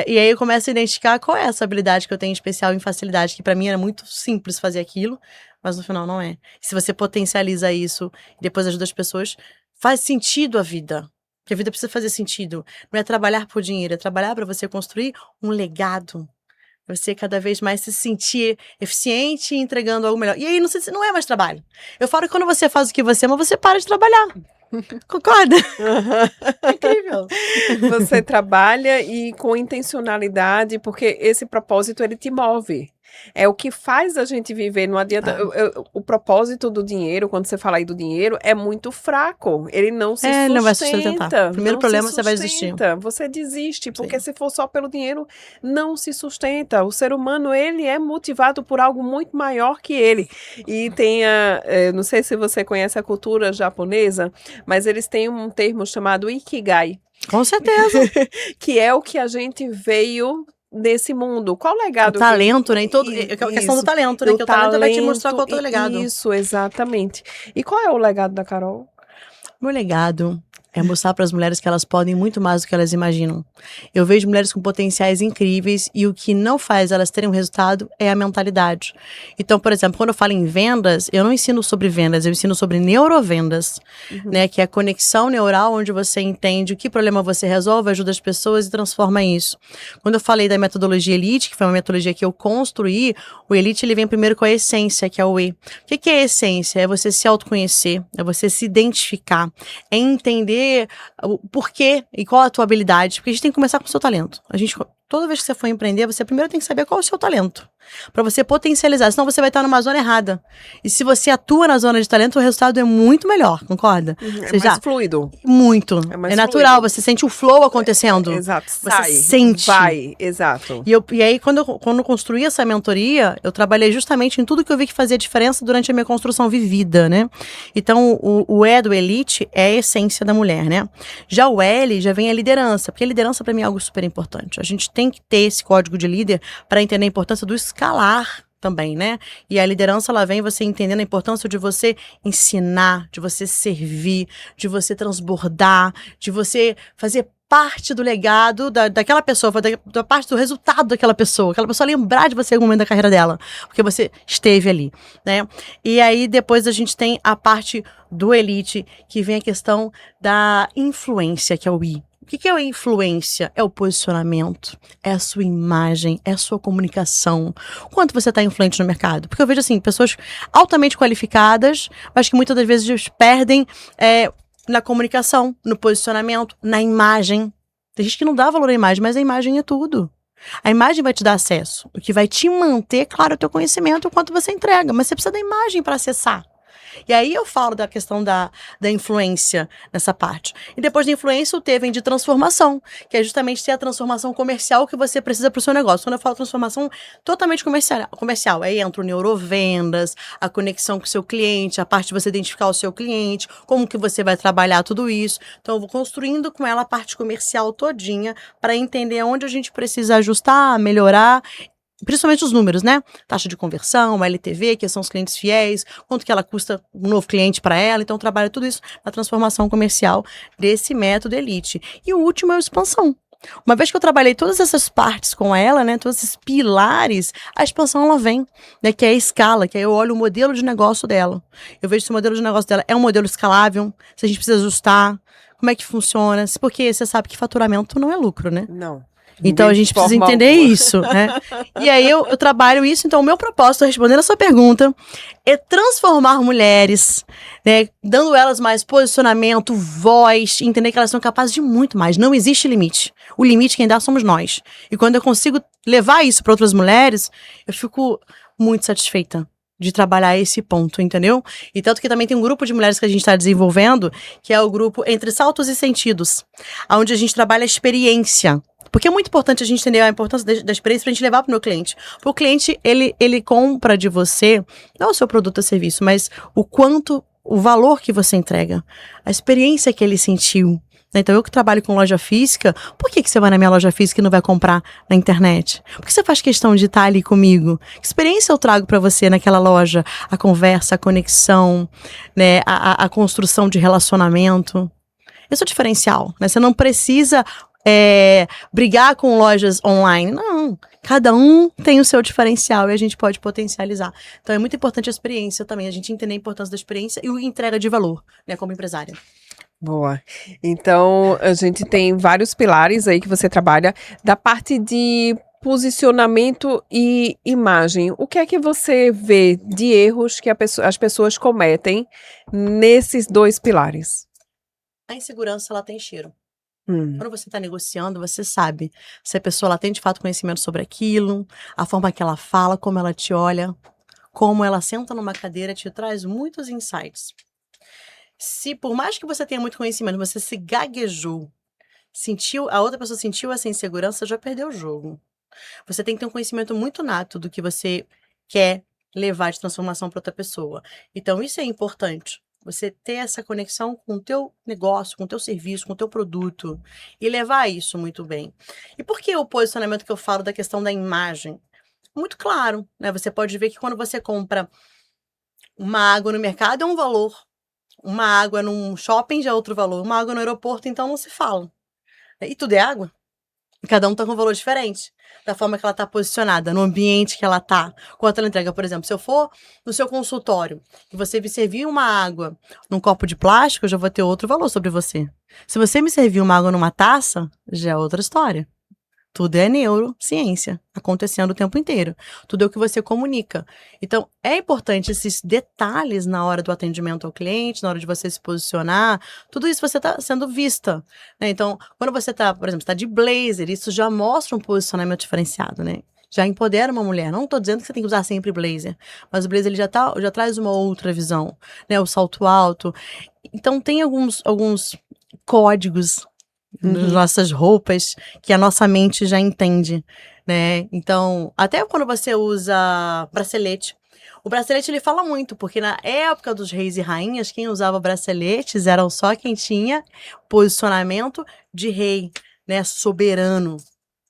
E aí eu começo a identificar qual é essa habilidade que eu tenho especial em facilidade, que para mim era muito simples fazer aquilo, mas no final não é. E se você potencializa isso e depois ajuda as pessoas, faz sentido a vida. Porque a vida precisa fazer sentido. Não é trabalhar por dinheiro, é trabalhar para você construir um legado. Você cada vez mais se sentir eficiente e entregando algo melhor. E aí não é mais trabalho. Eu falo que quando você faz o que você ama, você para de trabalhar. Concorda? É incrível. Você trabalha e com intencionalidade, porque esse propósito, ele te move. É o que faz a gente viver, não adianta. O propósito do dinheiro, quando você fala aí do dinheiro, é muito fraco. Ele não se sustenta. Não vai se sustentar. Primeiro problema, você vai desistir. Você desiste, porque se for só pelo dinheiro, não se sustenta. O ser humano, ele é motivado por algo muito maior que ele. E tem não sei se você conhece a cultura japonesa, mas eles têm um termo chamado Ikigai. Com certeza. Que é o que a gente veio desse mundo? Qual O legado talento, né? A questão do Isso, talento, né? o Que o talento vai te mostrar qual é o teu legado. Isso, exatamente. E qual é o legado da Carol? Meu legado é mostrar para as mulheres que elas podem muito mais do que elas imaginam. Eu vejo mulheres com potenciais incríveis e o que não faz elas terem um resultado é a mentalidade. Então, por exemplo, quando eu falo em vendas, eu não ensino sobre vendas, eu ensino sobre neurovendas, né? Que é a conexão neural onde você entende o que problema você resolve, ajuda as pessoas e transforma isso. Quando eu falei da metodologia Elite, que foi uma metodologia que eu construí, o Elite ele vem primeiro com a essência, que é o E. O que é a essência? É você se autoconhecer, é você se identificar, é entender o porquê e qual a tua habilidade, porque a gente tem que começar com o seu talento. Toda vez que você for empreender, você primeiro tem que saber qual é o seu talento, para você potencializar, senão você vai estar numa zona errada. E se você atua na zona de talento, o resultado é muito melhor, concorda? É mais fluido. Muito. mais É natural, fluido. você sente o flow acontecendo. Exato, Você sai, sente. vai, exato. E aí, quando eu construí essa mentoria, eu trabalhei justamente em tudo que eu vi que fazia diferença durante a minha construção vivida, né? Então, o E do Elite é a essência da mulher, né? Já o L já vem a liderança, porque a liderança para mim é algo super importante. A gente tem que ter esse código de líder para entender a importância do escalar também, né? E a liderança, ela vem você entendendo a importância de você ensinar, de você servir, de você transbordar, de você fazer parte do legado daquela pessoa, da parte do resultado daquela pessoa lembrar de você em algum momento da carreira dela, porque você esteve ali, né? E aí depois a gente tem a parte do Elite, que vem a questão da influência, que é o I. O que é a influência? É o posicionamento, é a sua imagem, é a sua comunicação. Quanto você está influente no mercado? Porque eu vejo, assim, pessoas altamente qualificadas, mas que muitas das vezes perdem na comunicação, no posicionamento, na imagem. Tem gente que não dá valor à imagem, mas a imagem é tudo. A imagem vai te dar acesso. O que vai te manter, claro, é o teu conhecimento, o quanto você entrega. Mas você precisa da imagem para acessar. E aí eu falo da questão da influência nessa parte. E depois da influência, o T vem de transformação, que é justamente ter a transformação comercial que você precisa para o seu negócio. Quando eu falo transformação totalmente comercial, aí entra o neurovendas, a conexão com o seu cliente, a parte de você identificar o seu cliente, como que você vai trabalhar tudo isso. Então eu vou construindo com ela a parte comercial todinha para entender onde a gente precisa ajustar, melhorar. Principalmente os números, né? Taxa de conversão, LTV, que são os clientes fiéis, quanto que ela custa um novo cliente para ela. Então, trabalha tudo isso na transformação comercial desse método Elite. E o último é a expansão. Uma vez que eu trabalhei todas essas partes com ela, né, todos esses pilares, a expansão ela vem, né, que é a escala, que aí eu olho o modelo de negócio dela. Eu vejo se o modelo de negócio dela é um modelo escalável, se a gente precisa ajustar, como é que funciona, porque você sabe que faturamento não é lucro, né? Não. Então a gente precisa entender isso, né? E aí eu trabalho isso, então o meu propósito, respondendo a sua pergunta, é transformar mulheres, né? Dando elas mais posicionamento, voz, entender que elas são capazes de muito mais. Não existe limite. O limite quem dá somos nós. E quando eu consigo levar isso para outras mulheres, eu fico muito satisfeita de trabalhar esse ponto, entendeu? E tanto que também tem um grupo de mulheres que a gente está desenvolvendo, que é o grupo Entre Saltos e Sentidos, onde a gente trabalha a experiência. Porque é muito importante a gente entender a importância da experiência pra gente levar pro meu cliente. O cliente, ele compra de você, não o seu produto ou serviço, mas o valor que você entrega, a experiência que ele sentiu. Então, eu que trabalho com loja física, por que você vai na minha loja física e não vai comprar na internet? Por que você faz questão de estar ali comigo? Que experiência eu trago para você naquela loja? A conversa, a conexão, né? A construção de relacionamento. Esse é o diferencial, né? Você não precisa brigar com lojas online. Não. Cada um tem o seu diferencial e a gente pode potencializar. Então, é muito importante a experiência também, a gente entender a importância da experiência e a entrega de valor, né, como empresária. Boa. Então, a gente tem vários pilares aí que você trabalha da parte de posicionamento e imagem. O que é que você vê de erros que as pessoas cometem nesses dois pilares? A insegurança, ela tem cheiro. Quando você está negociando, você sabe se a pessoa ela tem de fato conhecimento sobre aquilo, a forma que ela fala, como ela te olha, como ela senta numa cadeira, te traz muitos insights. Se por mais que você tenha muito conhecimento, você se gaguejou, a outra pessoa sentiu essa insegurança, já perdeu o jogo. Você tem que ter um conhecimento muito nato do que você quer levar de transformação para outra pessoa. Então, isso é importante. Você ter essa conexão com o teu negócio, com o teu serviço, com o teu produto e levar isso muito bem. E por que o posicionamento que eu falo da questão da imagem? Muito claro, né? Você pode ver que quando você compra uma água no mercado é um valor, uma água num shopping já é outro valor, uma água no aeroporto então não se fala. E tudo é água. E cada um tá com um valor diferente, da forma que ela tá posicionada, no ambiente que ela tá, quanto ela entrega. Por exemplo, se eu for no seu consultório e você me servir uma água num copo de plástico, eu já vou ter outro valor sobre você. Se você me servir uma água numa taça, já é outra história. Tudo é neurociência, acontecendo o tempo inteiro. Tudo é o que você comunica. Então, é importante esses detalhes na hora do atendimento ao cliente, na hora de você se posicionar. Tudo isso você está sendo vista, né? Então, quando você está, por exemplo, está de blazer, isso já mostra um posicionamento diferenciado, né? Já empodera uma mulher. Não estou dizendo que você tem que usar sempre blazer, mas o blazer ele já traz uma outra visão, né? O salto alto. Então, tem alguns códigos nas nossas roupas que a nossa mente já entende, né? Então, até quando você usa bracelete, o bracelete ele fala muito, porque na época dos reis e rainhas, quem usava braceletes eram só quem tinha posicionamento de rei, né? Soberano.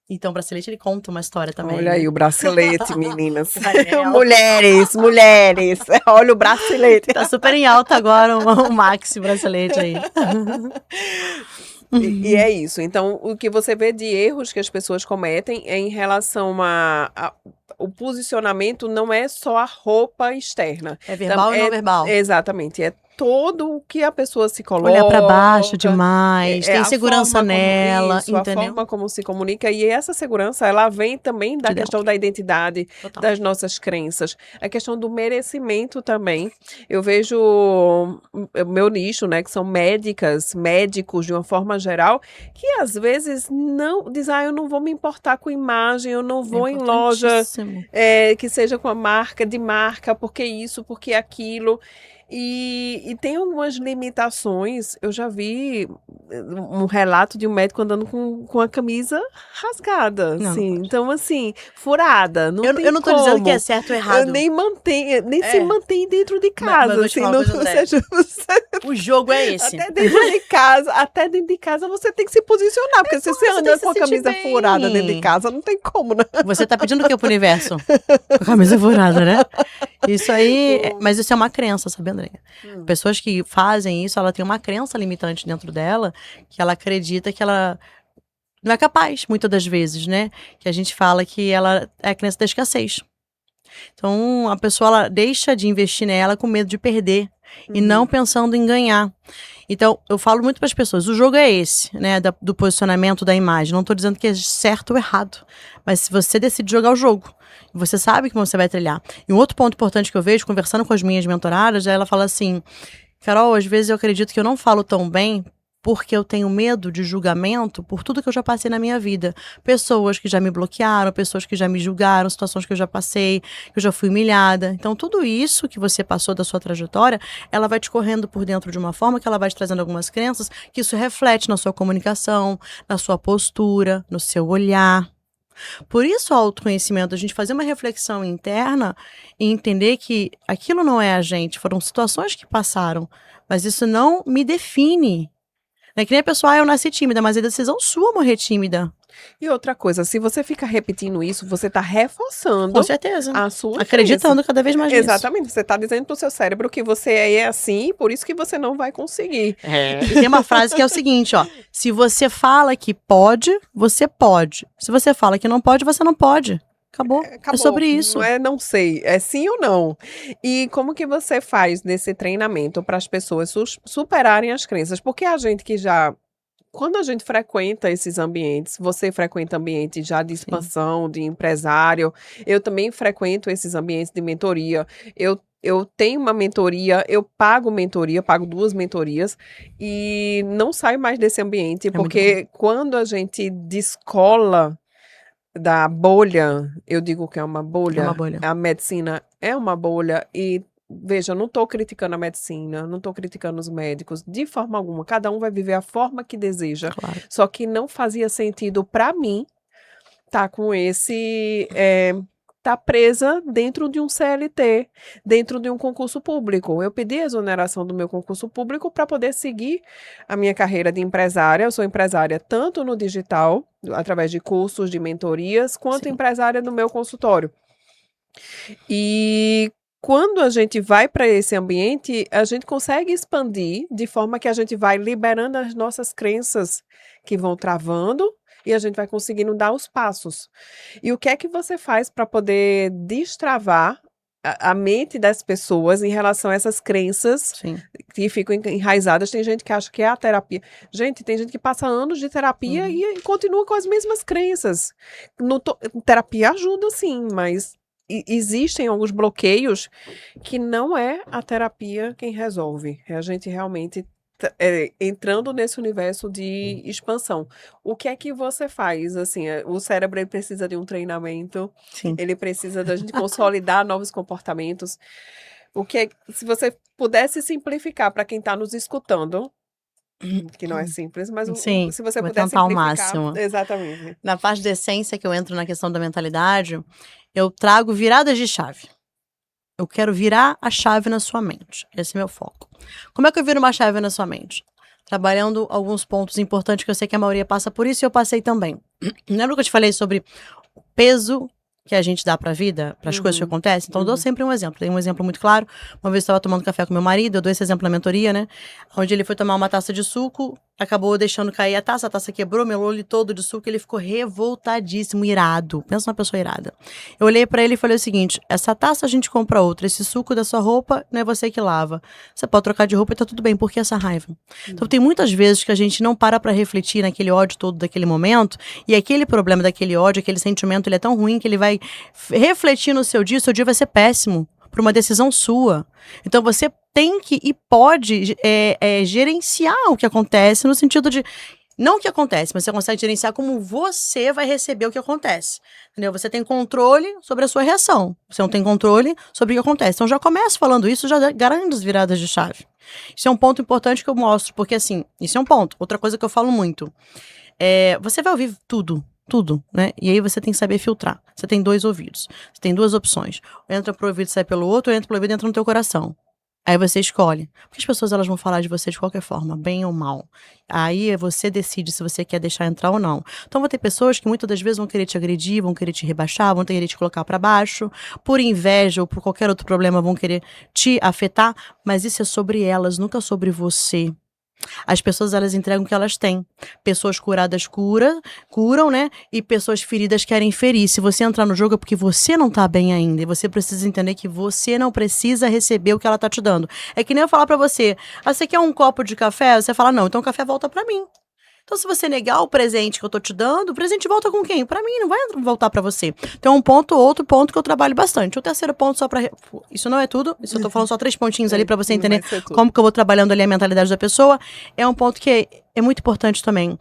Então, o bracelete ele conta uma história também. Olha né? aí o bracelete, meninas. O anel. Mulheres. Olha o bracelete. Tá super em alta agora o maxi bracelete aí. E é isso. Então, o que você vê de erros que as pessoas cometem é em relação o posicionamento não é só a roupa externa. É verbal e não verbal. Exatamente. É todo o que a pessoa se coloca. Olhar pra baixo demais, tem a segurança forma nela, a entendeu? forma como se comunica. E essa segurança, ela vem também da De questão da identidade, Total. das nossas crenças. A questão do merecimento também. Eu vejo o meu nicho, né, que são médicos de uma forma geral, que às vezes não dizem, eu não vou me importar com imagem, eu não vou em loja Importantíssimo. que seja com a marca, porque isso, porque aquilo. E tem algumas limitações. Eu já vi um relato de um médico andando com a camisa rasgada, Não, não assim. pode. Então, assim, furada. Não tem Eu não tô dizendo que é como. certo ou errado. Nem se É. mantém dentro de Mas casa. vou te Assim, falar uma coisa, André. O jogo é esse. até dentro de casa você tem que se posicionar. Porque se você tem anda que com a se sentir camisa bem. furada dentro de casa, não tem como, né? Você tá pedindo o que pro universo? Com a camisa furada, né? Isso aí, mas isso é uma crença, sabe, André? Pessoas que fazem isso, ela tem uma crença limitante dentro dela, que ela acredita que ela não é capaz, muitas das vezes, né? Que a gente fala que ela é a crença da escassez. Então, a pessoa ela deixa de investir nela com medo de perder e não pensando em ganhar. Então, eu falo muito para as pessoas, o jogo é esse, né, do posicionamento da imagem. Não estou dizendo que é certo ou errado, mas se você decide jogar o jogo, você sabe que você vai trilhar. E um outro ponto importante que eu vejo, conversando com as minhas mentoradas, ela fala assim, Carol, às vezes eu acredito que eu não falo tão bem porque eu tenho medo de julgamento por tudo que eu já passei na minha vida. Pessoas que já me bloquearam, pessoas que já me julgaram, situações que eu já passei, que eu já fui humilhada. Então, tudo isso que você passou da sua trajetória, ela vai te correndo por dentro de uma forma que ela vai te trazendo algumas crenças, que isso reflete na sua comunicação, na sua postura, no seu olhar. Por isso, o autoconhecimento, a gente fazer uma reflexão interna e entender que aquilo não é a gente, foram situações que passaram, mas isso não me define. Não é que nem a pessoa, eu nasci tímida, mas é decisão sua morrer tímida. E outra coisa, se você fica repetindo isso, você está reforçando Com certeza. a sua Acreditando crença. cada vez mais nisso. Exatamente, você está dizendo para o seu cérebro que você é assim, por isso que você não vai conseguir. E tem uma frase que é o seguinte, ó. Se você fala que pode, você pode. Se você fala que não pode, você não pode. Acabou. É sobre isso. Não é não sei, é sim ou não. E como que você faz nesse treinamento para as pessoas superarem as crenças? Porque a gente que já... Quando a gente frequenta esses ambientes, você frequenta ambientes já de expansão, de empresário, eu também frequento esses ambientes de mentoria. Eu tenho uma mentoria, eu pago 2 mentorias e não saio mais desse ambiente, porque quando a gente descola da bolha, eu digo que é uma bolha. É uma bolha. A medicina é uma bolha e, veja, eu não estou criticando a medicina, não estou criticando os médicos, de forma alguma. Cada um vai viver a forma que deseja. Claro. Só que não fazia sentido para mim estar com estar presa dentro de um CLT, dentro de um concurso público. Eu pedi a exoneração do meu concurso público para poder seguir a minha carreira de empresária. Eu sou empresária tanto no digital, através de cursos, de mentorias, quanto Sim. empresária no meu consultório. E quando a gente vai para esse ambiente, a gente consegue expandir de forma que a gente vai liberando as nossas crenças que vão travando e a gente vai conseguindo dar os passos. E o que é que você faz para poder destravar a mente das pessoas em relação a essas crenças Sim. que ficam enraizadas? Tem gente que acha que é a terapia. Gente, tem gente que passa anos de terapia Uhum. e continua com as mesmas crenças. Terapia ajuda sim, mas existem alguns bloqueios que não é a terapia quem resolve. É a gente realmente entrando nesse universo de expansão. O que é que você faz? Assim, o cérebro ele precisa de um treinamento, Sim. ele precisa da gente consolidar novos comportamentos. Se você pudesse simplificar para quem está nos escutando, que não é simples, mas Sim, se você vou puder tentar ao simplificar, máximo. exatamente. Na parte da essência que eu entro na questão da mentalidade, eu trago viradas de chave. Eu quero virar a chave na sua mente. Esse é meu foco. Como é que eu viro uma chave na sua mente? Trabalhando alguns pontos importantes que eu sei que a maioria passa por isso e eu passei também. Lembra que eu te falei sobre o peso que a gente dá pra vida, para as coisas que acontecem? Então eu dou sempre um exemplo. Tem um exemplo muito claro. Uma vez eu estava tomando café com meu marido, eu dou esse exemplo na mentoria, né? Onde ele foi tomar uma taça de suco, acabou deixando cair a taça quebrou, melou ele todo de suco, ele ficou revoltadíssimo, irado. Pensa numa pessoa irada. Eu olhei pra ele e falei o seguinte: essa taça a gente compra outra, esse suco da sua roupa não é você que lava. Você pode trocar de roupa e tá tudo bem, por que essa raiva? Então tem muitas vezes que a gente não para pra refletir naquele ódio todo daquele momento, e aquele problema daquele ódio, aquele sentimento, ele é tão ruim que ele vai refletir no seu dia vai ser péssimo, por uma decisão sua. Então você tem que e pode gerenciar o que acontece, no sentido de, não o que acontece, mas você consegue gerenciar como você vai receber o que acontece. Entendeu? Você tem controle sobre a sua reação. Você não tem controle sobre o que acontece. Então já começo falando isso, já garante as viradas de chave. Isso é um ponto importante que eu mostro, porque assim, isso é um ponto. Outra coisa que eu falo muito. Você vai ouvir tudo, né? E aí você tem que saber filtrar. Você tem 2 ouvidos. Você tem 2 opções. Entra pro ouvido e sai pelo outro, ou entra pelo ouvido e entra no teu coração. Aí você escolhe. Porque as pessoas elas vão falar de você de qualquer forma, bem ou mal. Aí você decide se você quer deixar entrar ou não. Então vai ter pessoas que muitas das vezes vão querer te agredir, vão querer te rebaixar, vão querer te colocar pra baixo, por inveja ou por qualquer outro problema vão querer te afetar, mas isso é sobre elas, nunca sobre você. As pessoas, elas entregam o que elas têm. Pessoas curadas curam, né? E pessoas feridas querem ferir. Se você entrar no jogo é porque você não tá bem ainda. E você precisa entender que você não precisa receber o que ela tá te dando. É que nem eu falar pra você: você quer um copo de café? Você fala: não, então o café volta pra mim. Então, se você negar o presente que eu tô te dando, o presente volta com quem? Pra mim, não vai voltar pra você. Então, outro ponto que eu trabalho bastante. O terceiro ponto, só pra... Isso não é tudo, isso eu tô falando só 3 pontinhos ali pra você entender como que eu vou trabalhando ali a mentalidade da pessoa. É um ponto que é muito importante também.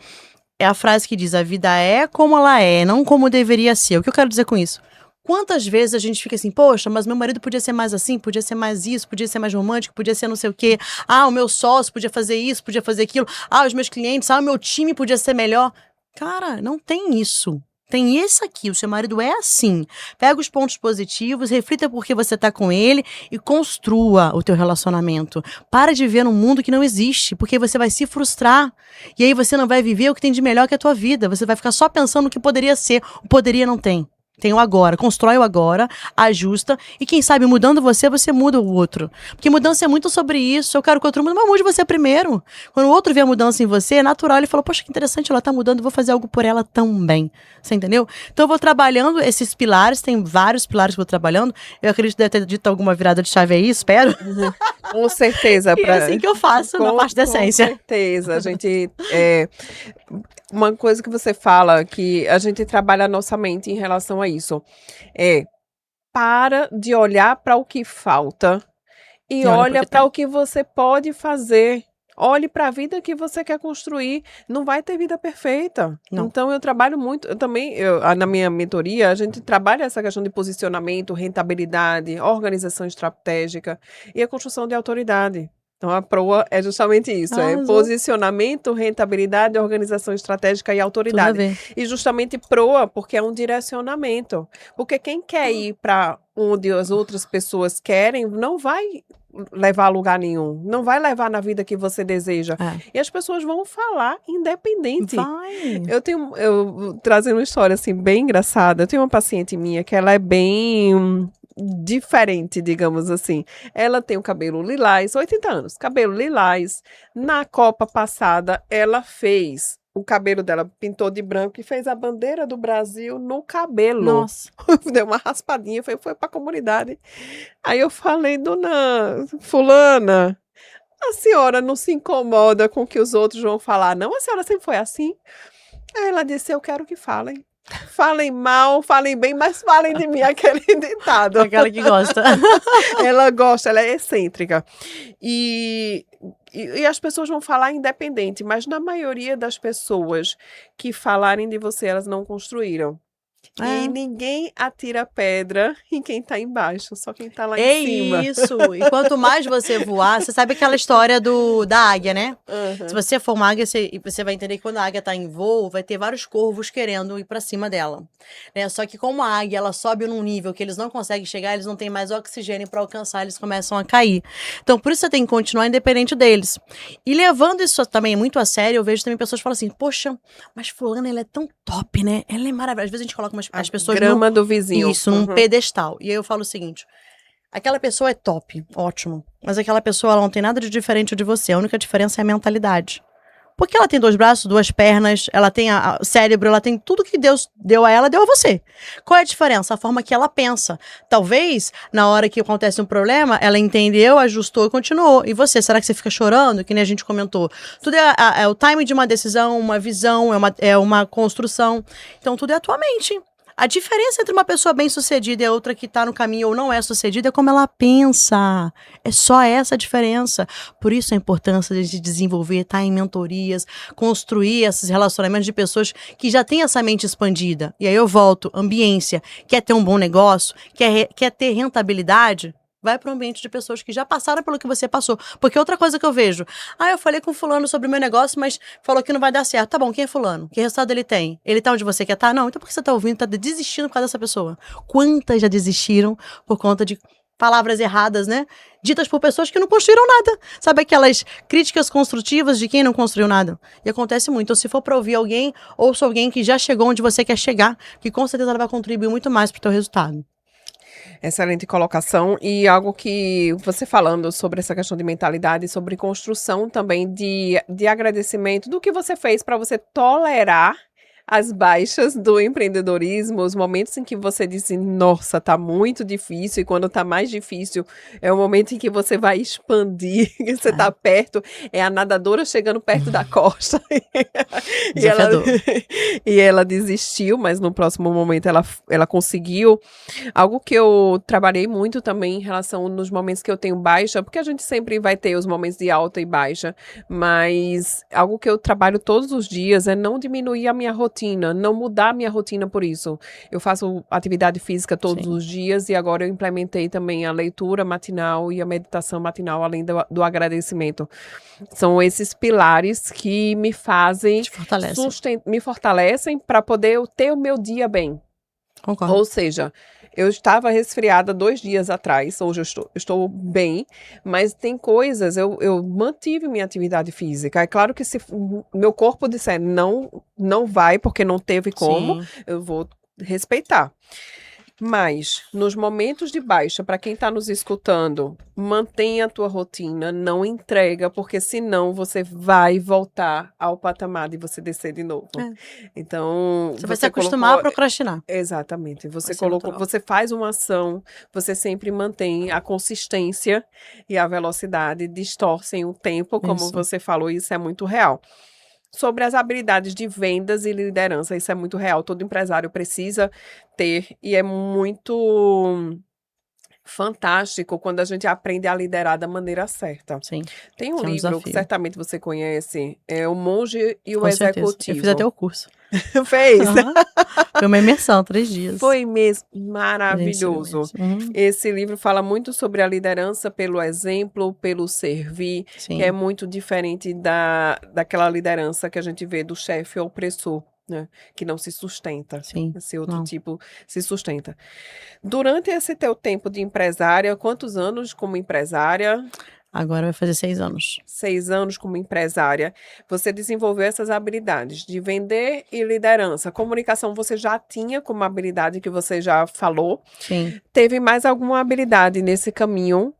É a frase que diz: a vida é como ela é, não como deveria ser. O que eu quero dizer com isso? Quantas vezes a gente fica assim: poxa, mas meu marido podia ser mais assim, podia ser mais isso, podia ser mais romântico, podia ser não sei o quê. Ah, o meu sócio podia fazer isso, podia fazer aquilo. Ah, os meus clientes, o meu time podia ser melhor. Cara, não tem isso. Tem esse aqui, o seu marido é assim. Pega os pontos positivos, reflita por que você tá com ele e construa o teu relacionamento. Para de viver num mundo que não existe, porque você vai se frustrar. E aí você não vai viver o que tem de melhor que a tua vida. Você vai ficar só pensando no que poderia ser. O poderia não tem. Tem o agora, constrói o agora, ajusta, e quem sabe mudando você, você muda o outro. Porque mudança é muito sobre isso. Eu quero que o outro mude, mas mude você primeiro. Quando o outro vê a mudança em você, é natural, ele fala: poxa, que interessante, ela tá mudando, eu vou fazer algo por ela também. Você entendeu? Então eu vou trabalhando esses pilares, tem vários pilares que eu vou trabalhando. Eu acredito que deve ter dito alguma virada de chave aí, espero. Com certeza. E é assim que eu faço na parte da essência. Com certeza. A gente... uma coisa que você fala, que a gente trabalha a nossa mente em relação a isso, para de olhar para o que falta e olha para o que você pode fazer. Olhe para a vida que você quer construir. Não vai ter vida perfeita. Não. Então, eu trabalho muito. Na minha mentoria, a gente trabalha essa questão de posicionamento, rentabilidade, organização estratégica e a construção de autoridade. Então, a PROA é justamente isso, é Arrasou. posicionamento, rentabilidade, organização estratégica e Tudo a autoridade. ver. E justamente PROA, porque é um direcionamento. Porque quem quer ir para onde as outras pessoas querem, não vai levar a lugar nenhum, não vai levar na vida que você deseja. É. E as pessoas vão falar independente. Vai. Eu trazendo uma história assim bem engraçada. Eu tenho uma paciente minha que ela é bem diferente, digamos assim. Ela tem o cabelo lilás, 80 anos, cabelo lilás. Na Copa passada, ela fez o cabelo dela, pintou de branco e fez a bandeira do Brasil no cabelo. Nossa. Deu uma raspadinha, foi pra comunidade. Aí eu falei, dona fulana, a senhora não se incomoda com o que os outros vão falar, não? A senhora sempre foi assim? Aí ela disse, eu quero que falem. Falem mal, falem bem, mas falem de mim, aquele ditado. Aquela que gosta. Ela gosta, ela é excêntrica. E as pessoas vão falar independente, mas na maioria das pessoas que falarem de você, elas não construíram. É. E ninguém atira pedra em quem tá embaixo, só quem tá lá É em cima. isso. E quanto mais você voar, você sabe aquela história da águia, né? Uhum. Se você for uma águia, você vai entender que quando a águia tá em voo, vai ter vários corvos querendo ir pra cima dela. Né? Só que como a águia ela sobe num nível que eles não conseguem chegar, eles não têm mais oxigênio para alcançar, eles começam a cair. Então, por isso você tem que continuar independente deles. E levando isso também muito a sério, eu vejo também pessoas que falam assim, poxa, mas fulana, ela é tão top, né? Ela é maravilhosa. Às vezes a gente coloca as pessoas Grama do vizinho. isso, num pedestal. E aí eu falo o seguinte, aquela pessoa é top, ótimo, mas aquela pessoa ela não tem nada de diferente de você, a única diferença é a mentalidade. Porque ela tem 2 braços, 2 pernas, ela tem o cérebro, ela tem tudo que Deus deu a ela, deu a você. Qual é a diferença? A forma que ela pensa. Talvez, na hora que acontece um problema, ela entendeu, ajustou e continuou. E você, será que você fica chorando? Que nem a gente comentou. Tudo é o time de uma decisão, uma visão, é uma construção. Então, tudo é a tua mente. A diferença entre uma pessoa bem-sucedida e a outra que tá no caminho ou não é sucedida é como ela pensa. É só essa a diferença. Por isso a importância de desenvolver, estar em mentorias, construir esses relacionamentos de pessoas que já têm essa mente expandida. E aí eu volto, ambiência. Quer ter um bom negócio? Quer ter rentabilidade? Vai para um ambiente de pessoas que já passaram pelo que você passou. Porque outra coisa que eu vejo, eu falei com fulano sobre o meu negócio, mas falou que não vai dar certo. Tá bom, quem é fulano? Que resultado ele tem? Ele tá onde você quer estar? Não, então por que você tá ouvindo, tá desistindo por causa dessa pessoa? Quantas já desistiram por conta de palavras erradas, né? Ditas por pessoas que não construíram nada. Sabe aquelas críticas construtivas de quem não construiu nada? E acontece muito. Então, se for para ouvir alguém, ouça alguém que já chegou onde você quer chegar, que com certeza ela vai contribuir muito mais pro teu resultado. Excelente colocação e algo que você falando sobre essa questão de mentalidade, sobre construção também de agradecimento do que você fez para você tolerar as baixas do empreendedorismo, os momentos em que você diz, nossa, tá muito difícil, e quando tá mais difícil, é o momento em que você vai expandir, que você tá perto, é a nadadora chegando perto da costa. e ela desistiu, mas no próximo momento ela conseguiu. Algo que eu trabalhei muito também em relação nos momentos que eu tenho baixa, porque a gente sempre vai ter os momentos de alta e baixa, mas algo que eu trabalho todos os dias é não diminuir a minha rotina, não mudar a minha rotina por isso. Eu faço atividade física todos os dias e agora eu implementei também a leitura matinal e a meditação matinal, além do agradecimento. São esses pilares que me fazem, me fortalecem para poder ter o meu dia bem. Concordo. Ou seja, eu estava resfriada 2 dias atrás, hoje eu estou bem, mas tem coisas, eu mantive minha atividade física. É claro que se meu corpo disser não vai, porque não teve como, eu vou respeitar. Mas, nos momentos de baixa, para quem está nos escutando, mantenha a tua rotina, não entrega, porque senão você vai voltar ao patamar de você descer de novo. Então, você vai se acostumar a procrastinar. Exatamente. Você faz uma ação, você sempre mantém a consistência e a velocidade, distorcem o tempo, como você falou, isso é muito real. Sobre as habilidades de vendas e liderança, isso é muito real, todo empresário precisa ter, e é muito fantástico quando a gente aprende a liderar da maneira certa. Sim, Tem um que é um livro que desafio. certamente você conhece, é O Monge e o Com certeza. Executivo. Eu fiz até o curso. Fez? Aham. Foi uma imersão, 3 dias. Foi mesmo A gente maravilhoso. se imersa. Esse livro fala muito sobre a liderança pelo exemplo, pelo servir, que Sim. é muito diferente daquela liderança que a gente vê do chefe opressor, né? Que não se sustenta. Sim. Esse outro Não. tipo se sustenta. Durante esse teu tempo de empresária, quantos anos como empresária? Agora vai fazer 6 anos. 6 anos como empresária, você desenvolveu essas habilidades de vender e liderança. Comunicação você já tinha como habilidade que você já falou. Sim. Teve mais alguma habilidade nesse caminho?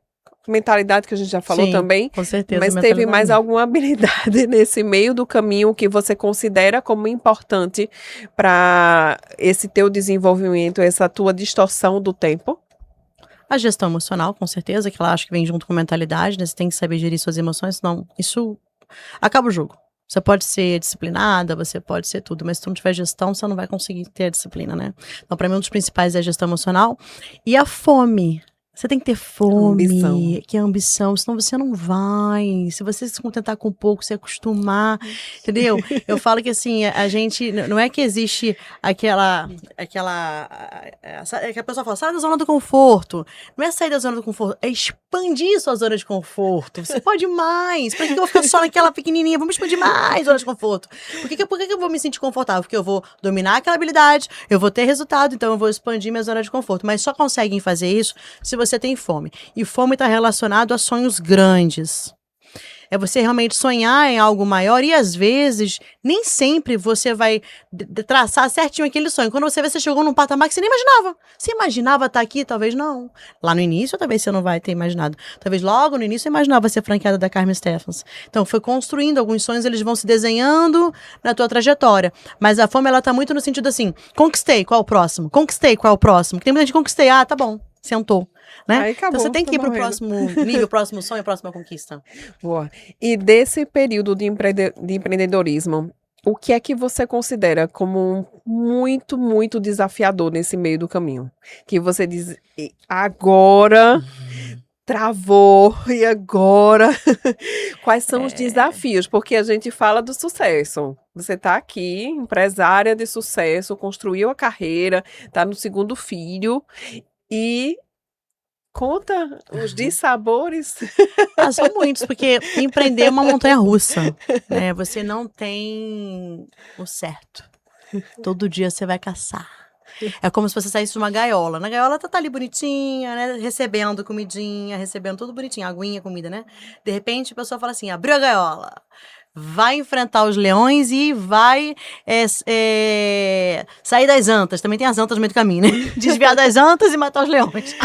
Mentalidade que a gente já falou Sim, também. com certeza. Mas teve mentalidade. mais alguma habilidade nesse meio do caminho que você considera como importante para esse teu desenvolvimento, essa tua distorção do tempo? A gestão emocional, com certeza, que ela acho que vem junto com mentalidade, né? Você tem que saber gerir suas emoções, senão isso acaba o jogo. Você pode ser disciplinada, você pode ser tudo, mas se tu não tiver gestão, você não vai conseguir ter a disciplina, né? Então, para mim, um dos principais é a gestão emocional. E a fome. Você tem que ter fome, Ambição. que é a ambição, senão você não vai. Se você se contentar com pouco, se acostumar, entendeu? Eu falo que assim, a gente, não é que existe aquela, que a pessoa fala, sai da zona do conforto. Não é sair da zona do conforto, é expandir sua zona de conforto. Você pode mais. Por que eu vou ficar só naquela pequenininha? Vamos expandir mais a zona de conforto. Por que eu vou me sentir confortável? Porque eu vou dominar aquela habilidade, eu vou ter resultado, então eu vou expandir minha zona de conforto. Mas só conseguem fazer isso se você tem fome. E fome está relacionado a sonhos grandes. É você realmente sonhar em algo maior e, às vezes, nem sempre você vai traçar certinho aquele sonho. Quando você vê, você chegou num patamar que você nem imaginava. Você imaginava estar aqui? Talvez não. Lá no início, talvez você não vai ter imaginado. Talvez logo no início você imaginava ser franqueada da Carmen Stephens. Então, foi construindo alguns sonhos, eles vão se desenhando na tua trajetória. Mas a fome, ela tá muito no sentido assim, conquistei, qual é o próximo? Conquistei, qual é o próximo? Tem muita gente que conquistei, tá bom, sentou. Né? Aí acabou, então você tem tá que ir pro morrendo. próximo nível, próximo sonho, próxima conquista. Boa. E desse período de empreendedorismo, o que é que você considera como muito, muito desafiador nesse meio do caminho? Que você diz, agora travou, e agora? Quais são os desafios? Porque a gente fala do sucesso. Você está aqui, empresária de sucesso, construiu a carreira, está no 2º filho e conta os dissabores. São muitos, porque empreender é uma montanha-russa, né? Você não tem o certo. Todo dia você vai caçar. É como se você saísse de uma gaiola. Na gaiola tá ali bonitinha, né? Recebendo comidinha, recebendo tudo bonitinho, aguinha, comida, né? De repente a pessoa fala assim, abriu a gaiola. Vai enfrentar os leões e vai sair das antas. Também tem as antas no meio do caminho, né? Desviar das antas e matar os leões.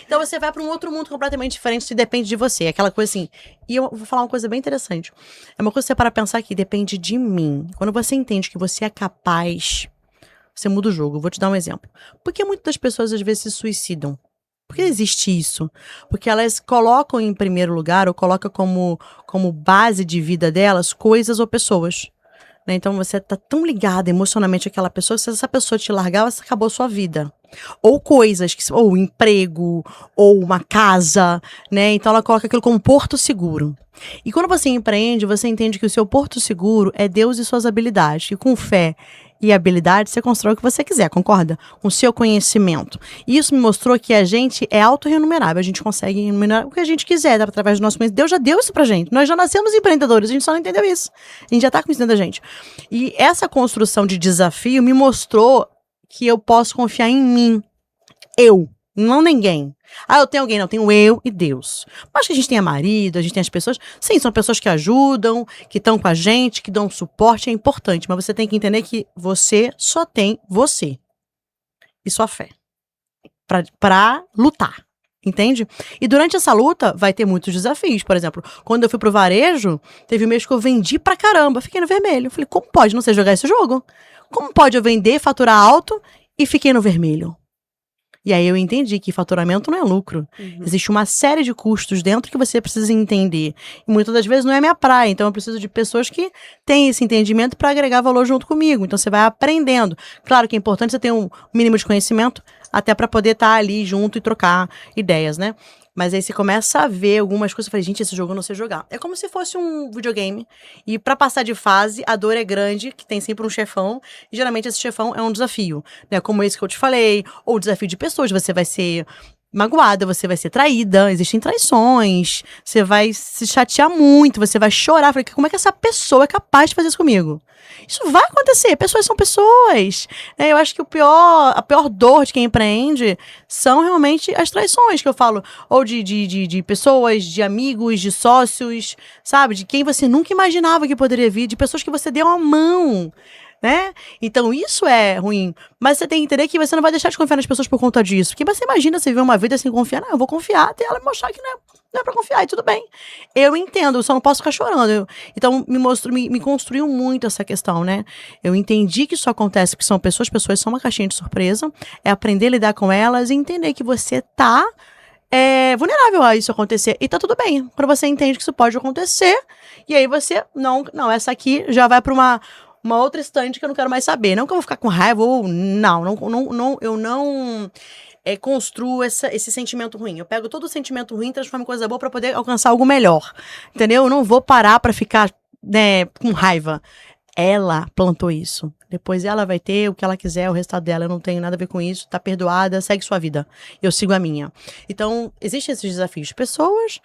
Então você vai para um outro mundo completamente diferente, se depende de você. Aquela coisa assim. E eu vou falar uma coisa bem interessante. É uma coisa que você para pensar que depende de mim. Quando você entende que você é capaz, você muda o jogo. Eu vou te dar um exemplo. Por que muitas das pessoas às vezes se suicidam? Por que existe isso? Porque elas colocam em primeiro lugar, ou colocam como base de vida delas, coisas ou pessoas. Né? Então você tá tão ligada emocionalmente àquela pessoa, que se essa pessoa te largar, você acabou a sua vida. Ou coisas, ou um emprego, ou uma casa, né? Então ela coloca aquilo como porto seguro. E quando você empreende, você entende que o seu porto seguro é Deus e suas habilidades. E com fé e habilidade, você constrói o que você quiser, concorda? Com o seu conhecimento. E isso me mostrou que a gente é autorrenumerável, a gente consegue remunerar o que a gente quiser, através do nosso conhecimento. Deus já deu isso pra gente. Nós já nascemos empreendedores, a gente só não entendeu isso. A gente já tá conhecendo a gente. E essa construção de desafio me mostrou que eu posso confiar em mim. Eu, não ninguém. Eu tenho alguém, não, tenho eu e Deus. Mas que a gente tenha marido, a gente tem as pessoas, sim, são pessoas que ajudam, que estão com a gente, que dão suporte, é importante, mas você tem que entender que você só tem você e sua fé pra lutar, entende? E durante essa luta vai ter muitos desafios, por exemplo, quando eu fui pro varejo, teve um mês que eu vendi pra caramba, fiquei no vermelho, eu falei, como pode não sei jogar esse jogo? Como pode eu vender, faturar alto e fiquei no vermelho? E aí eu entendi que faturamento não é lucro. Existe uma série de custos dentro que você precisa entender. E muitas das vezes não é minha praia, então eu preciso de pessoas que têm esse entendimento para agregar valor junto comigo. Então você vai aprendendo. Claro que é importante você ter um mínimo de conhecimento até para poder estar ali junto e trocar ideias, né? Mas aí você começa a ver algumas coisas. Eu falei, gente, esse jogo eu não sei jogar. É como se fosse um videogame. E pra passar de fase, a dor é grande, que tem sempre um chefão. E geralmente esse chefão é um desafio, né? Como esse que eu te falei. Ou o desafio de pessoas. Você vai ser magoada, você vai ser traída. Existem traições. Você vai se chatear muito. Você vai chorar. Eu falei, como é que essa pessoa é capaz de fazer isso comigo? Isso vai acontecer. Pessoas são pessoas. Né? Eu acho que a pior dor de quem empreende são realmente as traições, que eu falo. Ou de pessoas, de amigos, de sócios, sabe? De quem você nunca imaginava que poderia vir, de pessoas que você deu a mão, né? Então isso é ruim. Mas você tem que entender que você não vai deixar de confiar nas pessoas por conta disso. Porque você imagina você viver uma vida sem confiar. Não, eu vou confiar até ela me mostrar que não é pra confiar, e tudo bem. Eu entendo, eu só não posso ficar chorando. Então me construiu muito essa questão, né? Eu entendi que isso acontece porque são pessoas são uma caixinha de surpresa. É aprender a lidar com elas e entender que você tá vulnerável a isso acontecer. E tá tudo bem. Quando você entende que isso pode acontecer, e aí você, não, essa aqui já vai pra uma outra estante que eu não quero mais saber. Não que eu vou ficar com raiva ou eu não construo esse sentimento ruim. Eu pego todo o sentimento ruim e transformo em coisa boa pra poder alcançar algo melhor. Entendeu? Eu não vou parar pra ficar, né, com raiva. Ela plantou isso. Depois ela vai ter o que ela quiser, o resultado dela. Eu não tenho nada a ver com isso. Tá perdoada, segue sua vida. Eu sigo a minha. Então, existem esses desafios. Pessoas,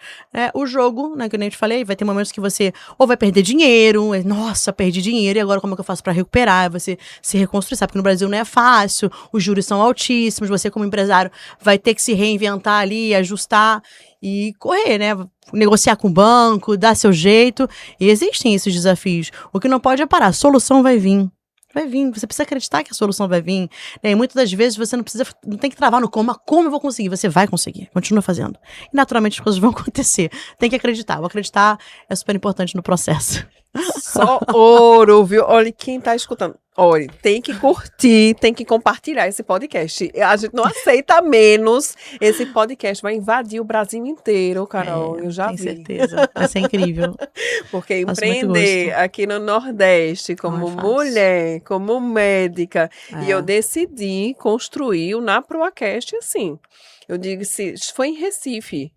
o jogo, né, que eu nem te falei, vai ter momentos que você ou vai perder dinheiro, nossa, perdi dinheiro, e agora como é que eu faço pra recuperar? Você se reconstruir, sabe que no Brasil não é fácil, os juros são altíssimos, você como empresário vai ter que se reinventar ali, ajustar e correr, né? Negociar com o banco, dar seu jeito. E existem esses desafios. O que não pode é parar. A solução vai vir. Vai vir. Você precisa acreditar que a solução vai vir. Né? E muitas das vezes você não tem que travar no como. Como eu vou conseguir? Você vai conseguir. Continua fazendo. E naturalmente as coisas vão acontecer. Tem que acreditar. O acreditar é super importante no processo. Só ouro, viu? Olha, quem tá escutando. Olha, tem que curtir, tem que compartilhar esse podcast. A gente não aceita menos. Esse podcast vai invadir o Brasil inteiro, Carol. Eu já tenho vi. certeza. Vai ser incrível. Porque Faço muito empreender gosto. aqui no Nordeste, Não como é fácil. mulher, como médica, e eu É. decidi construir o Na Proacast assim. Eu digo, se foi em Recife.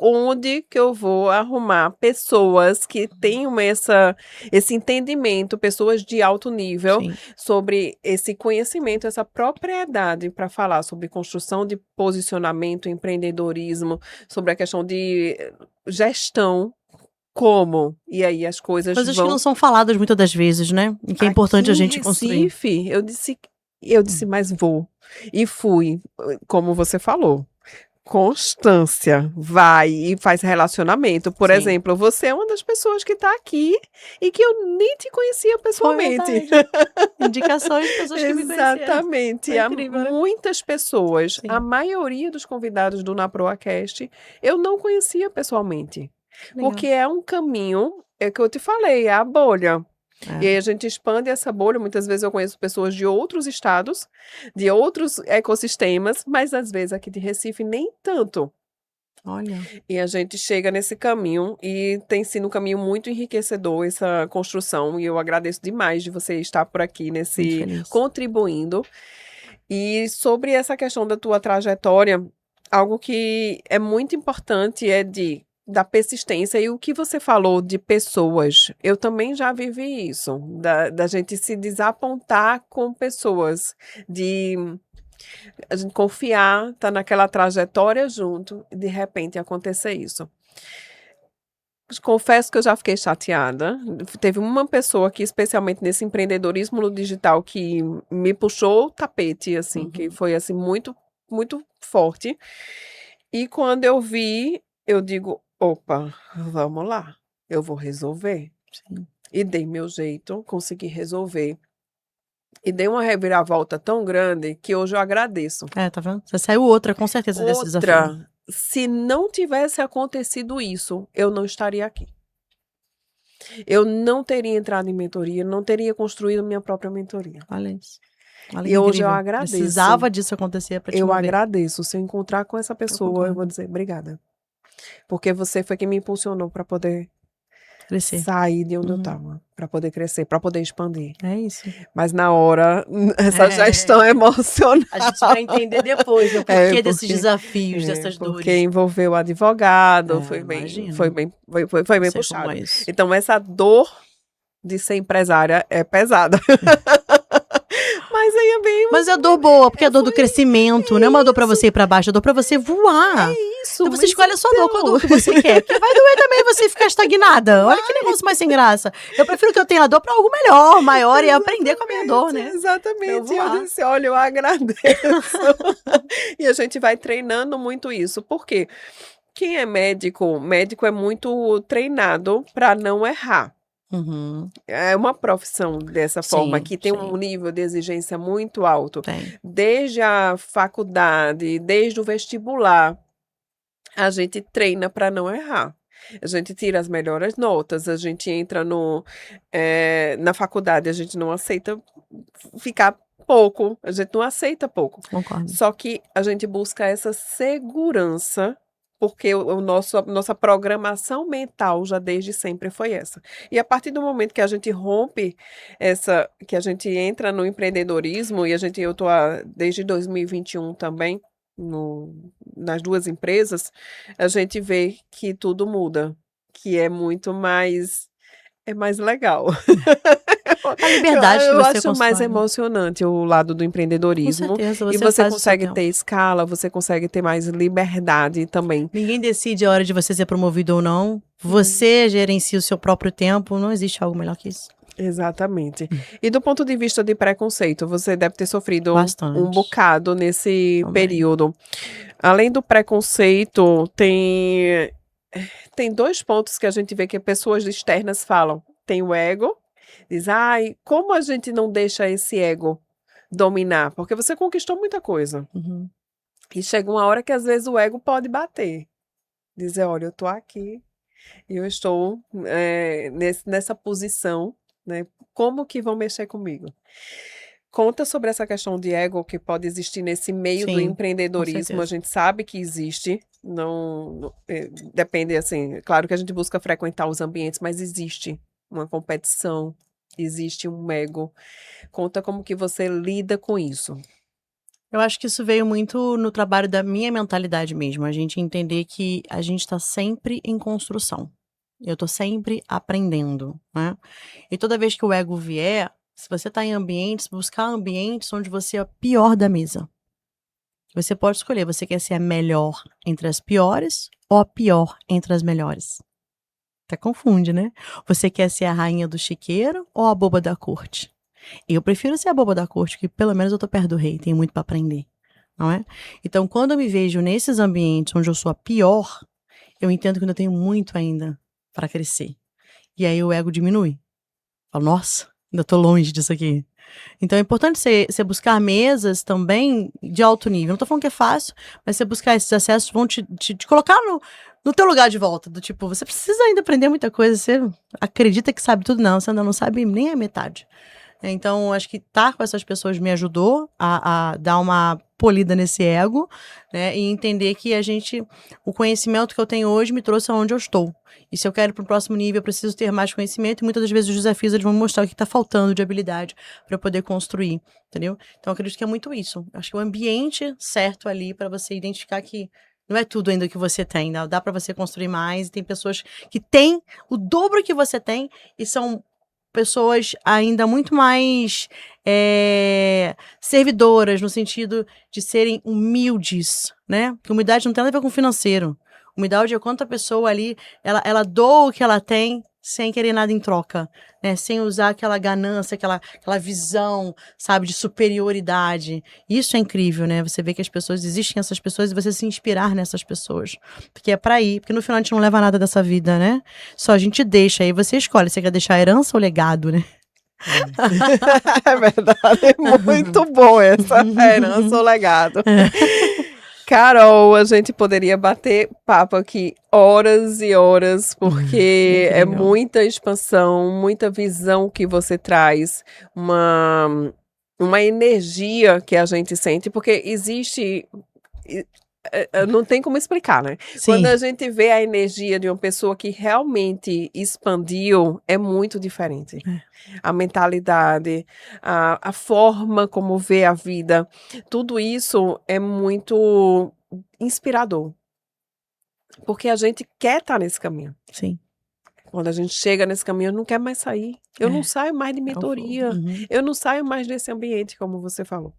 Onde que eu vou arrumar pessoas que tenham esse entendimento, pessoas de alto nível, Sim. sobre esse conhecimento, essa propriedade para falar sobre construção de posicionamento, empreendedorismo, sobre a questão de gestão, como? E aí as coisas Coisas que vão. não são faladas muitas das vezes, né? E que é importante Aqui a em gente construir. Recife, eu disse, mas vou. E fui, como você falou. Constância, vai e faz relacionamento. Por Sim. exemplo, você é uma das pessoas que está aqui e que eu nem te conhecia Foi pessoalmente. verdade. Indicações de pessoas que me conheceram. Exatamente. Foi Há incrível, né? muitas pessoas, Sim. a maioria dos convidados do NaProAcast, eu não conhecia pessoalmente. Legal. Porque é um caminho, é que eu te falei, é a bolha. E aí É. a gente expande essa bolha. Muitas vezes eu conheço pessoas de outros estados, de outros ecossistemas, mas às vezes aqui de Recife nem tanto. Olha. E a gente chega nesse caminho e tem sido um caminho muito enriquecedor essa construção. E eu agradeço demais de você estar por aqui Muito feliz. contribuindo. E sobre essa questão da tua trajetória, algo que é muito importante é da persistência. E o que você falou de pessoas, eu também já vivi isso, da gente se desapontar com pessoas, de a gente confiar, tá naquela trajetória junto, e de repente acontecer isso. Confesso que eu já fiquei chateada. Teve uma pessoa aqui, especialmente nesse empreendedorismo no digital, que me puxou o tapete, assim, que foi, assim, muito, muito forte. E quando eu vi, eu digo, opa, vamos lá, eu vou resolver. Sim. E dei meu jeito, consegui resolver. E dei uma reviravolta tão grande que hoje eu agradeço. Tá vendo? Você saiu outra, com certeza, desse desafio. Outra, se não tivesse acontecido isso, eu não estaria aqui. Eu não teria entrado em mentoria, não teria construído minha própria mentoria. Olha isso. Olha E que hoje eu incrível. agradeço. Precisava disso acontecer pra te Eu mover. agradeço. Se eu encontrar com essa pessoa, eu vou dizer obrigada. Porque você foi quem me impulsionou para poder Crescer. sair de onde eu Uhum. estava, para poder crescer, para poder expandir. É isso. Mas na hora, essa gestão emocional. A gente vai entender depois, né? O porquê desses desafios, dessas porque dores. envolveu o advogado, foi bem Imagino. bem Sei como puxado. é isso. Então, essa dor de ser empresária é pesada. Mas aí é bem. Mas é dor boa, porque é a dor do crescimento, não é uma dor pra você ir pra baixo, é dor pra você voar. Isso, Então você escolhe a sua dor, qual dor que você quer. Porque vai doer também você ficar estagnada. Olha que negócio mais sem graça. Eu prefiro que eu tenha dor pra algo melhor, maior, e aprender com a minha dor, né? Exatamente. Eu Eu disse, olha, eu agradeço. E a gente vai treinando muito isso. Por quê? Quem é médico é muito treinado para não errar. Uhum. É uma profissão dessa forma, Sim, que tem um sim. nível de exigência muito alto. Tem. Desde a faculdade, desde o vestibular, a gente treina para não errar. A gente tira as melhores notas, a gente entra na faculdade, a gente não aceita ficar pouco, a gente não aceita pouco. Concordo. Só que a gente busca essa segurança, porque a nossa programação mental já desde sempre foi essa. E a partir do momento que a gente rompe que a gente entra no empreendedorismo, e eu estou desde 2021 também, nas duas empresas, a gente vê que tudo muda, que é mais legal. A liberdade que Eu você acho mais constrói. emocionante o lado do Com empreendedorismo. certeza, E você você faz o seu consegue tempo. ter escala, você consegue ter mais liberdade também. Ninguém decide a hora de você ser promovido ou não. Você gerencia o seu próprio tempo. Não existe algo melhor que isso. Exatamente. E do ponto de vista de preconceito, você deve ter sofrido Bastante. um bocado nesse Também. período. Além do preconceito, tem 2 pontos que a gente vê que pessoas externas falam. Tem o ego, diz, ai, como a gente não deixa esse ego dominar? Porque você conquistou muita coisa. Uhum. E chega uma hora que às vezes o ego pode bater. Dizer, olha, eu tô aqui e eu estou nessa posição, né? Como que vão mexer comigo? Conta sobre essa questão de ego que pode existir nesse meio do Sim, com empreendedorismo. A certeza. gente sabe que existe, depende, assim, claro que a gente busca frequentar os ambientes, mas existe uma competição, existe um ego. Conta como que você lida com isso. Eu acho que isso veio muito no trabalho da minha mentalidade mesmo. A gente entender que a gente tá sempre em construção. Eu tô sempre aprendendo, né? E toda vez que o ego vier, se você tá em ambientes, buscar ambientes onde você é a pior da mesa. Você pode escolher, você quer ser a melhor entre as piores ou a pior entre as melhores? Até confunde, né? Você quer ser a rainha do chiqueiro ou a boba da corte? Eu prefiro ser a boba da corte, que pelo menos eu tô perto do rei, tenho muito pra aprender, não é? Então, quando eu me vejo nesses ambientes onde eu sou a pior, eu entendo que eu ainda tenho muito ainda pra crescer. E aí o ego diminui. Falo, nossa, ainda tô longe disso aqui. Então é importante você buscar mesas também de alto nível. Não tô falando que é fácil, mas você buscar esses acessos vão te colocar no teu lugar de volta. Do tipo, você precisa ainda aprender muita coisa. Você acredita que sabe tudo, não. Você ainda não sabe nem a metade. Então, acho que estar com essas pessoas me ajudou a dar uma polida nesse ego, né? E entender que o conhecimento que eu tenho hoje me trouxe aonde eu estou. E se eu quero ir para o próximo nível, eu preciso ter mais conhecimento. E muitas das vezes os desafios eles vão mostrar o que está faltando de habilidade para eu poder construir, entendeu? Então, eu acredito que é muito isso. Acho que o ambiente certo ali para você identificar que não é tudo ainda que você tem, né? Dá para você construir mais. E tem pessoas que têm o dobro que você tem e são pessoas ainda muito mais servidoras, no sentido de serem humildes, né? Porque humildade não tem nada a ver com financeiro. Humildade é quanto a pessoa ali, ela doa o que ela tem sem querer nada em troca, né? Sem usar aquela ganância, aquela visão, sabe, de superioridade. Isso é incrível, né? Você vê que existem essas pessoas e você se inspirar nessas pessoas. Porque é pra ir, porque no final a gente não leva nada dessa vida, né? Só a gente deixa, aí você escolhe, você quer deixar herança ou legado, né? É verdade, é muito bom essa herança ou legado. Carol, a gente poderia bater papo aqui horas e horas, porque é muita expansão, muita visão que você traz, uma energia que a gente sente, porque existe... Não tem como explicar, né? Sim. Quando a gente vê a energia de uma pessoa que realmente expandiu, é muito diferente. A mentalidade, a forma como vê a vida, tudo isso é muito inspirador. Porque a gente quer estar nesse caminho. Sim. Quando a gente chega nesse caminho, eu não quero mais sair. Eu não saio mais de mentoria. Eu não saio mais desse ambiente, como você falou.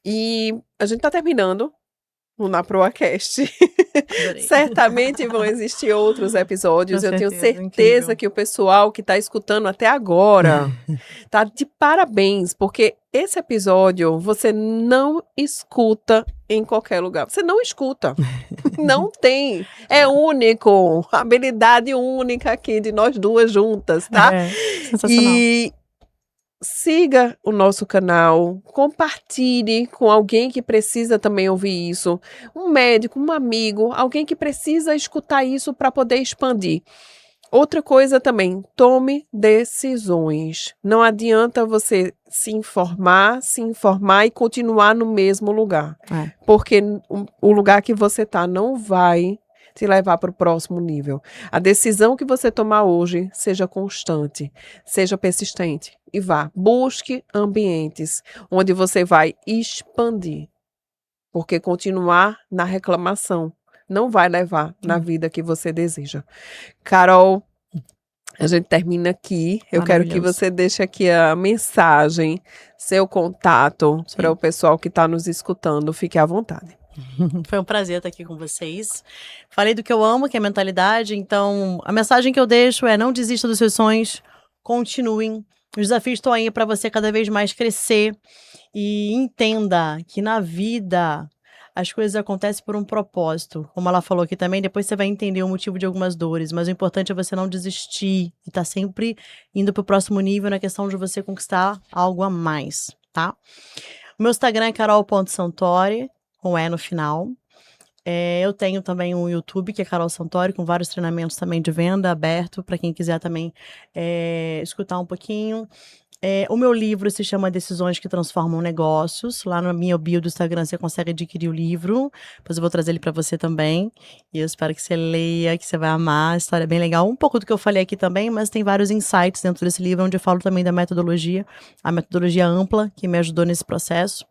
E a gente está terminando o Na Proacast. Certamente vão existir outros episódios. Eu tenho certeza que o pessoal que está escutando até agora tá de parabéns, porque esse episódio você não escuta em qualquer lugar. Você não escuta. Não tem. É único. Habilidade única aqui de nós duas juntas, tá? Sensacional. E siga o nosso canal, compartilhe com alguém que precisa também ouvir isso, um médico, um amigo, alguém que precisa escutar isso para poder expandir. Outra coisa também, tome decisões. Não adianta você se informar e continuar no mesmo lugar, porque o lugar que você tá não vai te levar para o próximo nível. A decisão que você tomar hoje, seja constante, seja persistente e vá. Busque ambientes onde você vai expandir, porque continuar na reclamação não vai levar na vida que você deseja. Carol, a gente termina aqui. Eu quero que você deixe aqui a mensagem, seu contato para o pessoal que está nos escutando. Fique à vontade. Foi um prazer estar aqui com vocês. Falei do que eu amo, que é mentalidade. Então, a mensagem que eu deixo é: não desista dos seus sonhos, continuem. Os desafios estão aí para você cada vez mais crescer. E entenda que na vida as coisas acontecem por um propósito. Como ela falou aqui também, depois você vai entender o motivo de algumas dores. Mas o importante é você não desistir e estar sempre indo para o próximo nível na questão de você conquistar algo a mais, tá? O meu Instagram é carol.santori, com E no final. Eu tenho também um YouTube, que é Carol Santori, com vários treinamentos também de venda aberto, para quem quiser também escutar um pouquinho. O meu livro se chama Decisões que Transformam Negócios. Lá na minha bio do Instagram você consegue adquirir o livro. Depois eu vou trazer ele para você também. E eu espero que você leia, que você vai amar. A história é bem legal. Um pouco do que eu falei aqui também, mas tem vários insights dentro desse livro, onde eu falo também da metodologia, a metodologia ampla, que me ajudou nesse processo.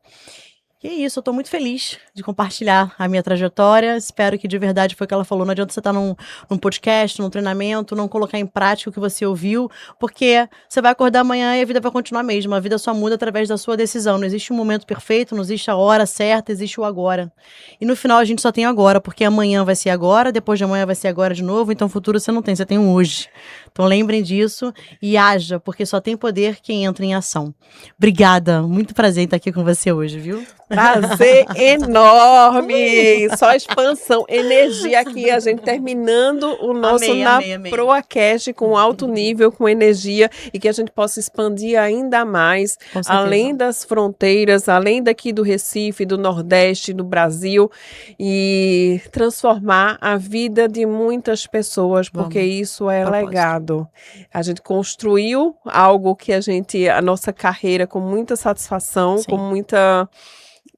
E é isso, eu tô muito feliz de compartilhar a minha trajetória. Espero que de verdade foi o que ela falou. Não adianta você estar num podcast, num treinamento, não colocar em prática o que você ouviu, porque você vai acordar amanhã e a vida vai continuar a mesma. A vida só muda através da sua decisão. Não existe um momento perfeito, não existe a hora certa, existe o agora. E no final a gente só tem agora, porque amanhã vai ser agora, depois de amanhã vai ser agora de novo, então futuro você não tem, você tem um hoje. Então lembrem disso e haja, porque só tem poder quem entra em ação. Obrigada, muito prazer em estar aqui com você hoje, viu? Prazer enorme! Só expansão, energia aqui, a gente terminando o nosso Proacast com alto nível, com energia, e que a gente possa expandir ainda mais, além das fronteiras, além daqui do Recife, do Nordeste, do Brasil, e transformar a vida de muitas pessoas, porque isso é legado. A gente construiu algo que a nossa carreira com muita satisfação, com muita...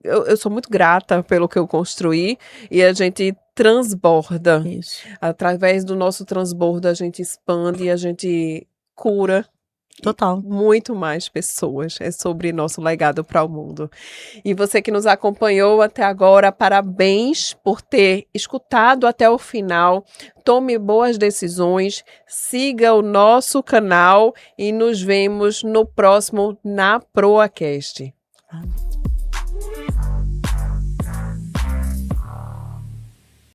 Eu sou muito grata pelo que eu construí e a gente transborda. Isso. Através do nosso transbordo, a gente expande e a gente cura. Total. Muito mais pessoas. É sobre nosso legado para o mundo. E você que nos acompanhou até agora, parabéns por ter escutado até o final. Tome boas decisões, siga o nosso canal e nos vemos no próximo Na Proacast.